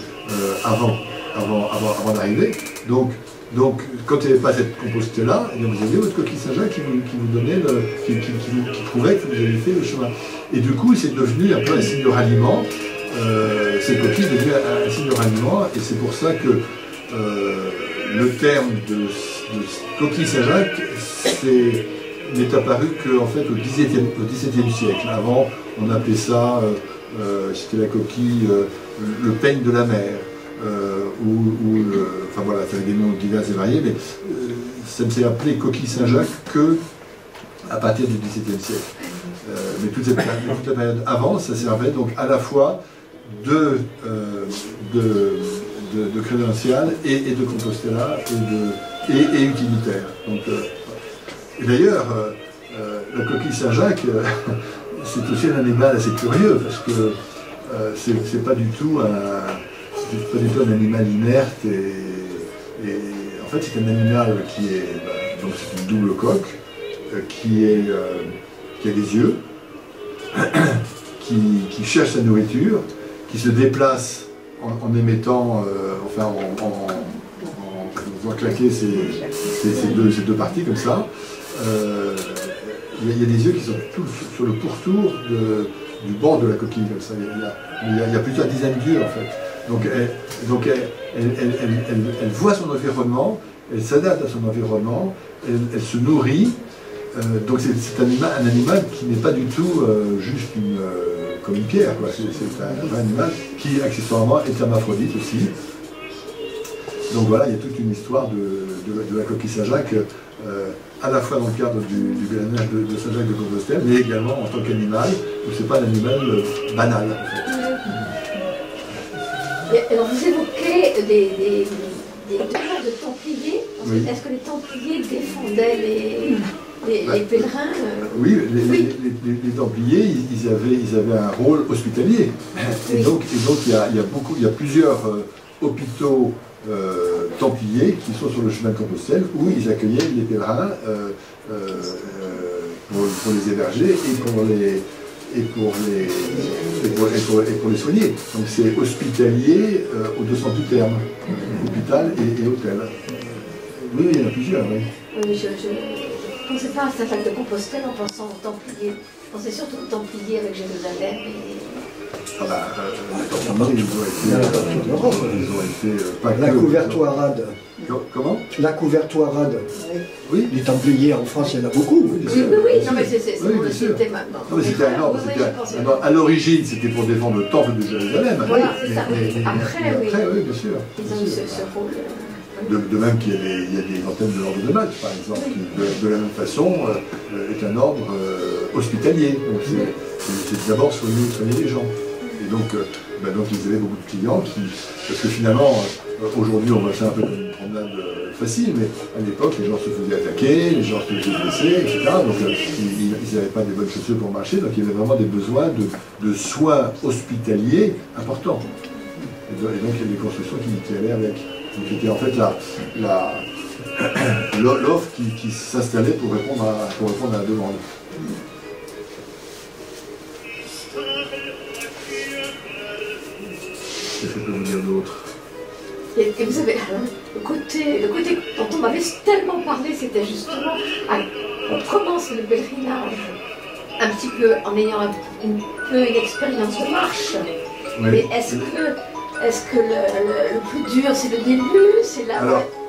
avant d'arriver. Donc quand il n'y avait pas cette Compostella, eh bien, vous aviez votre coquille Saint-Jacques qui vous donnait, qui prouvait que vous aviez fait le chemin. Et du coup, c'est devenu un peu un signe de ralliement. Cette coquille est devenue un signe de ralliement, et c'est pour ça que le terme de coquille Saint-Jacques n'est apparu qu'en fait au XVIIe siècle. Avant, on appelait ça, c'était la coquille, le peigne de la mer, enfin voilà, ça avait des noms divers et variés, mais ça ne s'est appelé coquille Saint-Jacques que à partir du XVIIe siècle. Mais toute la période avant, ça servait donc à la fois de crédential et de Compostela et utilitaire. Donc, et d'ailleurs, la coquille Saint-Jacques, c'est aussi un animal assez curieux parce que c'est pas du tout un animal inerte et en fait c'est un animal qui est donc c'est une double coque qui a des yeux, qui cherche sa nourriture, qui se déplace en émettant, enfin on voit claquer ces deux parties comme ça. Il y a des yeux qui sont tout sur le pourtour du bord de la coquille comme ça. Il y a plusieurs dizaines d'yeux en fait. Donc elle voit son environnement, elle s'adapte à son environnement, elle se nourrit. Donc c'est un animal qui n'est pas du tout juste comme une pierre. C'est un animal qui accessoirement est hermaphrodite aussi. Donc voilà, il y a toute une histoire de la coquille Saint-Jacques, à la fois dans le cadre du pèlerinage de Saint-Jacques de Compostelle, mais également en tant qu'animal, où c'est pas un animal banal en fait. Et alors vous évoquez des devoirs de Templiers. Oui. Est-ce que les Templiers défendaient les pèlerins Oui, les Templiers, ils avaient un rôle hospitalier. Et donc il y a plusieurs hôpitaux Templiers qui sont sur le chemin de Compostelle où ils accueillaient les pèlerins pour les héberger et pour les soigner. Donc c'est hospitalier au 200 du terme, hôpital et hôtel. Oui, il y en a plusieurs, oui. Oui, je ne pensais pas à Saint-Jacques de Compostelle en pensant aux Templiers. Je pensais surtout aux Templiers avec Jérusalem et... Les Templiers, ils ont été pas que... La couvertoirade. Comment? La couvertoirade. Oui. Les Templiers en France, il y en a beaucoup. Oui, non mais c'est bien sûr. maintenant. Non, mais c'était énorme. À l'origine, c'était pour défendre le temple de Jérusalem. Voilà, c'est ça. Après, oui, bien sûr. Ils ont eu ce rôle. De même qu'il y a des antennes de l'ordre de Malte, par exemple, qui, de la même façon, est un ordre hospitalier. Donc c'est d'abord soigner les gens. Et donc ils avaient beaucoup de clients parce que finalement, aujourd'hui on voit ça un peu comme une promenade facile, mais à l'époque les gens se faisaient attaquer, les gens se faisaient blesser, etc. Donc ils n'avaient pas des bonnes chaussures pour marcher, donc il y avait vraiment des besoins de soins hospitaliers importants. Et donc il y a des constructions qui allaient avec. Donc c'était en fait l'offre qui s'installait pour répondre à la demande. Qu'est-ce que je peux vous dire d'autre? Et vous savez, le côté dont on m'avait tellement parlé, c'était justement, on commence le pèlerinage un petit peu en ayant une expérience de marche. Oui. Mais est-ce que le plus dur c'est le début, c'est là.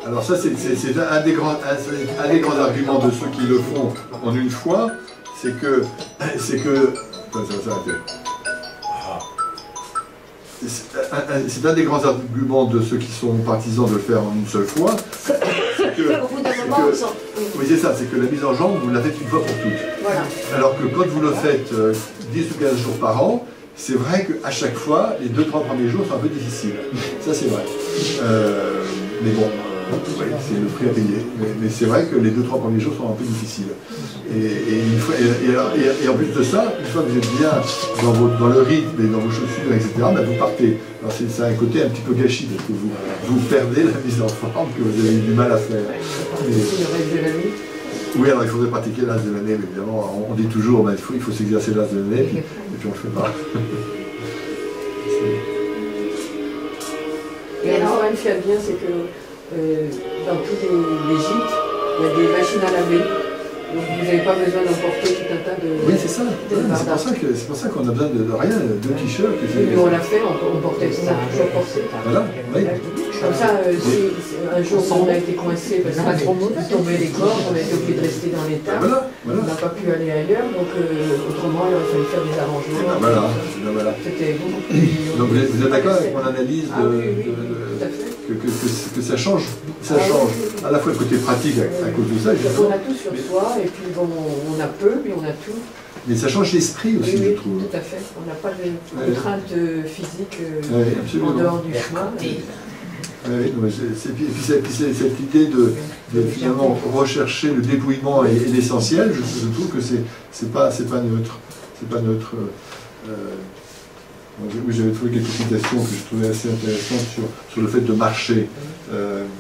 Alors ça c'est un des grands arguments de ceux qui le font en une fois, c'est que ça va s'arrêter. C'est un des grands arguments de ceux qui sont partisans de le faire en une seule fois. Oui, c'est ça, c'est que la mise en jambe, vous la faites une fois pour toutes. Voilà. Alors que quand vous le faites 10 ou 15 jours par an, c'est vrai qu'à chaque fois, les 2-3 premiers jours sont un peu difficiles. Ça, c'est vrai. Mais bon, c'est le prix à payer. Mais c'est vrai que les 2-3 premiers jours sont un peu difficiles. Et en plus de ça, une fois que vous êtes bien dans le rythme et dans vos chaussures, etc., vous partez. Alors c'est un côté un petit peu gâchis, parce que vous perdez la mise en forme que vous avez eu du mal à faire. Le reste de l'année. Oui, alors il faudrait pratiquer l'as de l'année, mais évidemment, on dit toujours il faut s'exercer l'as de l'année, et puis on ne le fait pas. Et alors, ce qu'il y a bien, c'est que dans tous les gîtes, il y a des machines à laver. Donc vous n'avez pas besoin d'emporter tout un tas de... Oui, c'est ça. C'est pour ça qu'on a besoin de rien, de t-shirts. Nous, on l'a fait, on portait ça un jour porté. Voilà, oui. Comme ça, si un jour on a été coincé parce qu'il tombait les cordes, on a été obligé de rester dans l'état. On n'a pas pu aller ailleurs, donc autrement, il aurait fallu faire des arrangements. Voilà. C'était beaucoup plus... Donc vous êtes d'accord avec mon analyse que ça change à la fois le côté pratique à cause de ça. On a tout sur soi, et puis bon, on a peu, mais on a tout. Mais ça change l'esprit aussi, Oui, je oui, trouve. tout à fait. On n'a pas de contraintes physiques Oui, en absolument. dehors du chemin. Oui, non, mais et puis cette idée de finalement rechercher le dépouillement et l'essentiel, je trouve que c'est pas neutre. C'est pas neutre. Oui, j'avais trouvé quelques citations que je trouvais assez intéressantes sur le fait de marcher.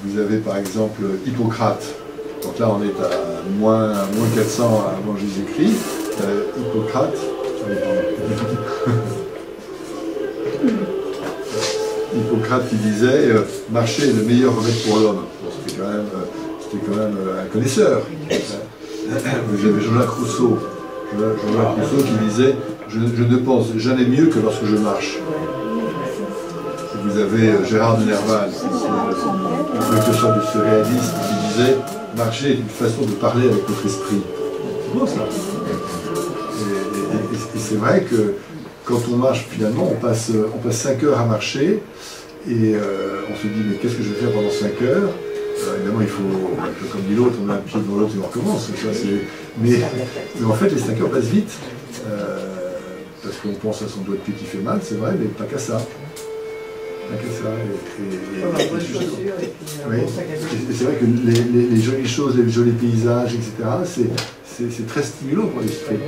Vous avez par exemple Hippocrate. Donc là, on est à moins 400 avant Jésus-Christ. Hippocrate. Hippocrate qui disait marcher est le meilleur remède pour l'homme. Bon, c'était quand même un connaisseur. Vous avez Jean-Jacques Rousseau. Jean-Jacques Rousseau qui disait je ne pense jamais mieux que lorsque je marche. Et vous avez Gérard de Nerval, quelque chose de surréaliste, qui disait marcher est une façon de parler avec notre esprit. C'est beau ça. Et c'est vrai que quand on marche, finalement, on passe 5 heures à marcher et on se dit mais qu'est-ce que je vais faire pendant 5 heures? Évidemment, il faut, comme dit l'autre, on met un pied dans l'autre et on recommence. Mais en fait, les 5 heures passent vite. Parce qu'on pense à son doigt de pied qui fait mal, c'est vrai, mais pas qu'à ça. Pas qu'à ça. Et c'est vrai que les jolies choses, les jolis paysages, etc., c'est très stimulant pour l'esprit.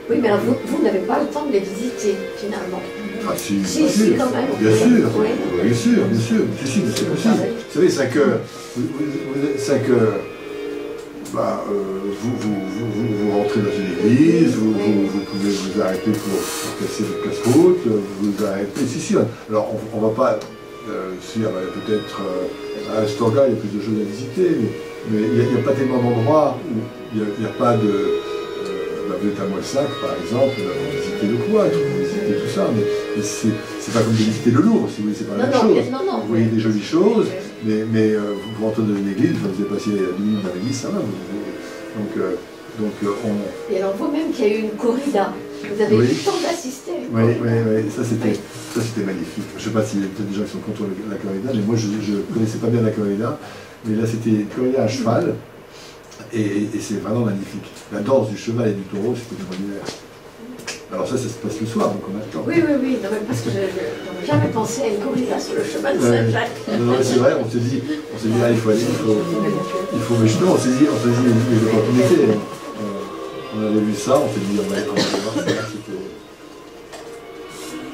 Oui, mais alors vous n'avez pas le temps de les visiter, finalement. Ah si, si quand même. Bien sûr, oui. Bien sûr. Si, mais c'est possible. Vous savez, 5 heures, bah, vous rentrez dans une église, vous pouvez vous arrêter pour casser votre casse-croûte, vous arrêtez. Si, alors on va pas, si, peut-être à Astorga, il y a plus de choses à visiter, mais il n'y a pas tellement d'endroits où il n'y a pas de. Vous êtes à Moissac, par exemple, vous visitez le cloître, vous visitez tout ça, mais c'est pas comme de visiter le Louvre, si vous voulez, c'est pas la même chose. Non. Vous voyez des jolies choses, mais vous rentrez dans une église, vous avez passé 10 minutes dans l'église, ça va. Donc on... Et alors vous-même qui a eu une corrida, vous avez eu le temps d'assister. Oui, ça c'était magnifique. Je ne sais pas s'il y a peut-être des gens qui sont contre la corrida, mais moi je ne connaissais pas bien la corrida, mais là c'était une corrida à cheval. Et c'est vraiment magnifique. La danse du cheval et du taureau, c'est extraordinaire. Alors ça se passe le soir, donc on a le temps. Oui, non, mais parce que je n'avais jamais pensé à une corrida sur le chemin de Saint-Jacques. Non, c'est vrai, on s'est dit, là, il faut aller, il faut, mais justement, on s'est dit, les opportunités. On avait vu ça, on s'est dit, on va voir ça.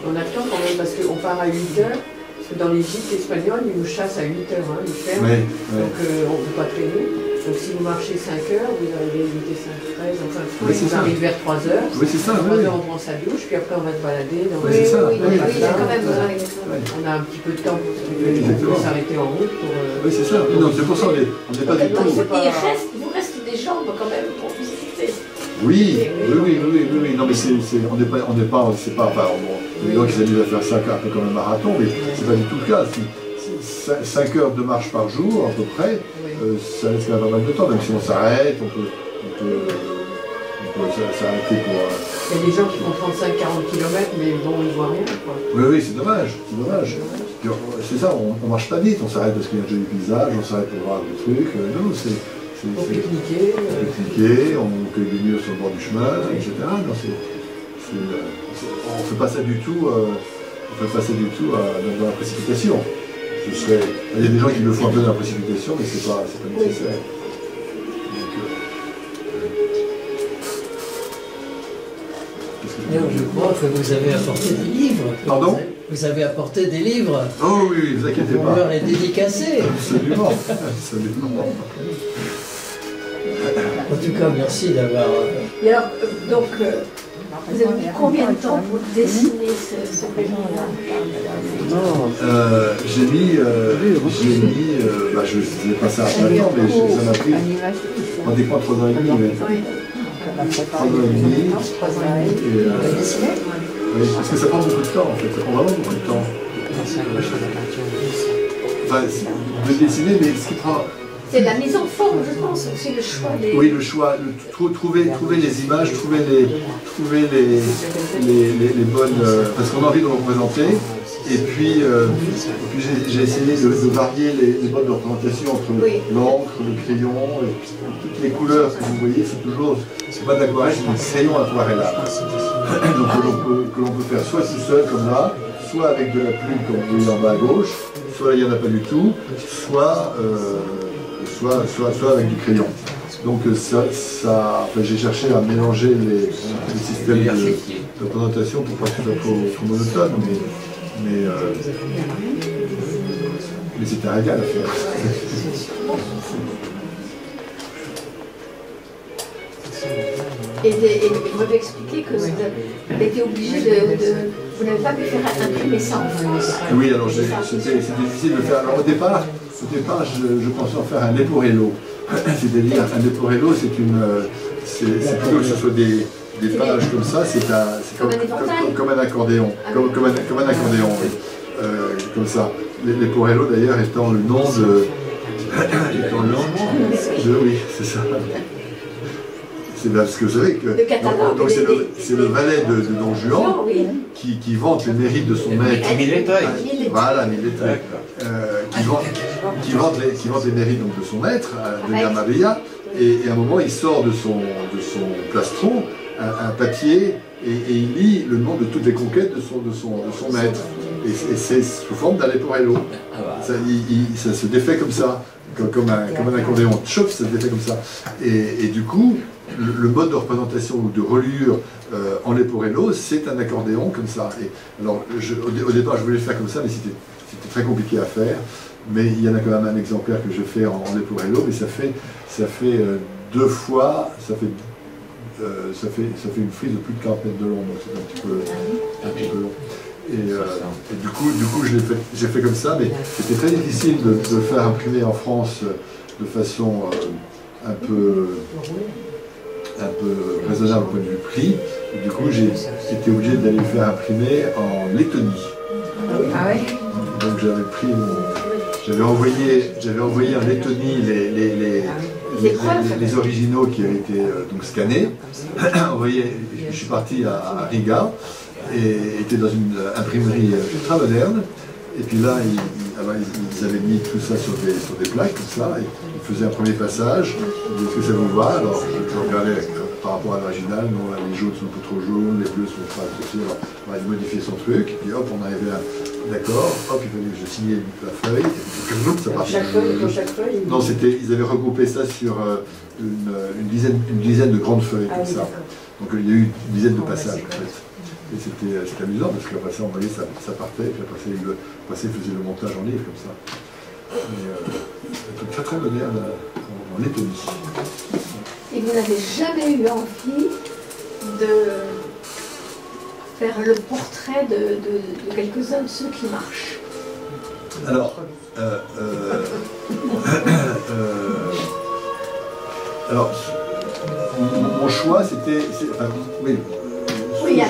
On a le temps quand même, parce qu'on part à 8 heures. Parce que dans les gîtes espagnols, ils nous chassent à 8 heures, ils ferment. Donc on ne peut pas traîner. Donc si vous marchez 5 heures, vous arrivez à 8 et 5, 13, enfin vous arrivez vers 3 heures. Oui, c'est ça. 3 heures, on prend sa douche, puis après on va se balader. Dans oui, quand même. On a un petit peu de temps pour s'arrêter en route. Oui, c'est ça. Non, c'est pour ça, on n'est pas du tout. Il vous reste des jambes quand même pour visiter. Oui. Non, mais on n'est pas, c'est pas, enfin, bon, les gens qui s'amusent à faire ça un peu comme un marathon, mais c'est pas du tout le cas. 5 heures de marche par jour, à peu près, ça laisse quand même pas mal de temps, même si on s'arrête, on peut s'arrêter pour... Il y a des gens qui font 35-40 km, mais bon, ils ne voient rien, quoi. Oui, c'est dommage. C'est ça, on marche pas vite, on s'arrête parce qu'il y a un joli paysage, on s'arrête pour voir des trucs. Non, on pique-niquer. On cueille des murs sur le bord du chemin, etc. Non, on ne fait pas ça du tout, dans la précipitation. Il y a des gens qui le font un peu dans la précipitation, mais c'est pas nécessaire. Je crois que vous avez apporté des livres. Pardon? Vous avez apporté des livres. Oh oui, ne vous inquiétez pas. On leur est dédicacé. Absolument. En tout cas, merci d'avoir... Et alors, donc, vous avez mis combien de temps pour dessiner ce pèlerinage? J'ai mis, je ne sais pas ça après le temps, mais ça m'a pris, on dépend 3 ans et demi. 3 ans et demi. Parce que ça prend beaucoup de temps en fait, ça prend vraiment beaucoup de temps. Enfin, de dessiner, mais ce qui prend... C'est la mise en forme, je pense, aussi le choix des... Oui, le choix, trouver les images, trouver les bonnes... parce qu'on a envie de le représenter, j'ai essayé de varier les modes de représentation entre l'encre, le crayon, et toutes les couleurs que vous voyez, c'est pas de l'aquarelle, c'est du crayon aquarellable. Donc que l'on peut faire soit tout seul comme là, soit avec de la plume comme vous voyez en bas à gauche, soit il n'y en a pas du tout, soit avec du crayon. Donc j'ai cherché à mélanger les systèmes de représentation pour pas que ce soit trop monotone, mais c'était un régal à faire. Et vous m'avez expliqué que vous avez été obligé vous n'avez pas pu faire imprimer ça en France. Oui, alors c'était difficile de le faire. Alors au départ je pensais en faire un leporello. C'est-à-dire un leporello, c'est plutôt que ce soit des pages comme ça, c'est comme un accordéon, comme un accordéon, oui. Comme ça. Leporello d'ailleurs étant le nom de... oui, c'est ça. C'est parce que vous savez que c'est le valet de Don Juan qui vante les mérites de son maître. Voilà, Milletay. Qui vante les mérites donc, de son maître, de Gamavilla, et à un moment il sort de son plastron un papier et il lit le nom de toutes les conquêtes de son maître. Et c'est sous forme d'un leporello. Ça se défait comme ça, comme un accordéon. Choc, ça se défait comme ça. Et du coup, le mode de représentation ou de reliure en leporello, c'est un accordéon comme ça. Et alors, au départ, je voulais le faire comme ça, mais c'était très compliqué à faire. Mais il y en a quand même un exemplaire que je fais en leporello, mais ça fait 2 fois, ça fait une frise de plus de 40 mètres de long, donc c'est un petit peu long. Et du coup j'ai fait comme ça, mais c'était très difficile de le faire imprimer en France de façon un peu raisonnable au point de vue prix. Et du coup j'ai été obligé d'aller le faire imprimer en Lettonie. Ah ouais. Donc j'avais envoyé en Lettonie les originaux qui avaient été donc scannés. Je suis parti à Riga et était dans une imprimerie ultra moderne. Et puis là, ils avaient mis tout ça sur des plaques, comme ça, et ils faisaient un premier passage. Ils disaient, est-ce que ça vous va? Alors je regardais par rapport à l'original, non, là, les jaunes sont un peu trop jaunes, les bleus sont pas assez. On va modifier son truc, et puis hop, on arrivait à. D'accord, hop, il fallait que je signais la feuille, et puis ça partait. Chaque feuille. Non, ils avaient regroupé ça sur une dizaine de grandes feuilles, comme ça. Donc il y a eu une dizaine de passages, en fait. Et c'était amusant, parce qu'après ça, on voyait, ça partait, et puis après, il faisait le montage en livre, comme ça. Mais un truc très très moderne en Lettonie. Et vous n'avez jamais eu envie de faire le portrait de quelques-uns de ceux qui marchent? Alors, mon choix, c'était... Oui. Oui,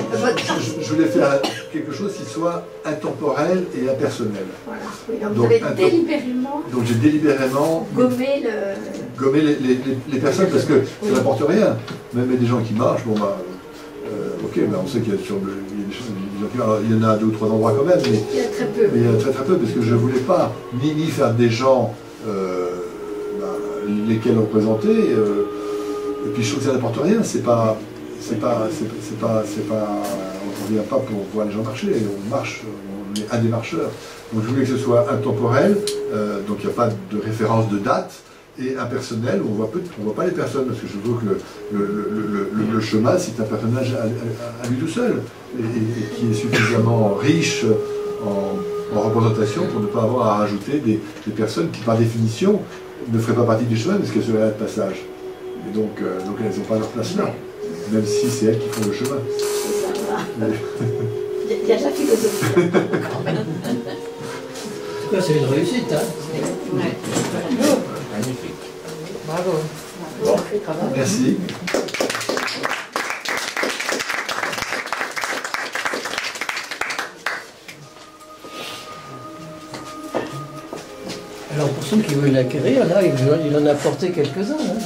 je voulais faire quelque chose qui soit intemporel et impersonnel. Voilà. Oui, donc vous avez délibérément... Donc j'ai délibérément... Gommer les personnes, parce que ça n'apporte rien. Même des gens qui marchent, bon bah... ok, ben on sait qu'il y a des gens qui marchent. Alors, il y en a 2 ou 3 endroits quand même, mais... Il y a très peu. Mais il y en a très très peu, parce que je ne voulais pas ni faire des gens lesquels représenter, et puis je trouve que ça n'apporte rien, on ne vient pas pour voir les gens marcher, on marche, on est un des marcheurs. Donc je voulais que ce soit intemporel, donc il n'y a pas de référence de date, et impersonnel, on ne voit pas les personnes, parce que je veux que le chemin, c'est un personnage à lui tout seul, et qui est suffisamment riche en représentation pour ne pas avoir à rajouter des personnes qui, par définition, ne feraient pas partie du chemin, parce qu'elles seraient là de passage. Et donc elles n'ont pas leur place là. Même si c'est elles qui font le chemin. Il y a de la philosophie. En tout cas, c'est une réussite. Hein. Magnifique. Bravo. Bon. Merci. Alors pour ceux qui veulent l'acquérir, là, il en a apporté quelques-uns. Hein.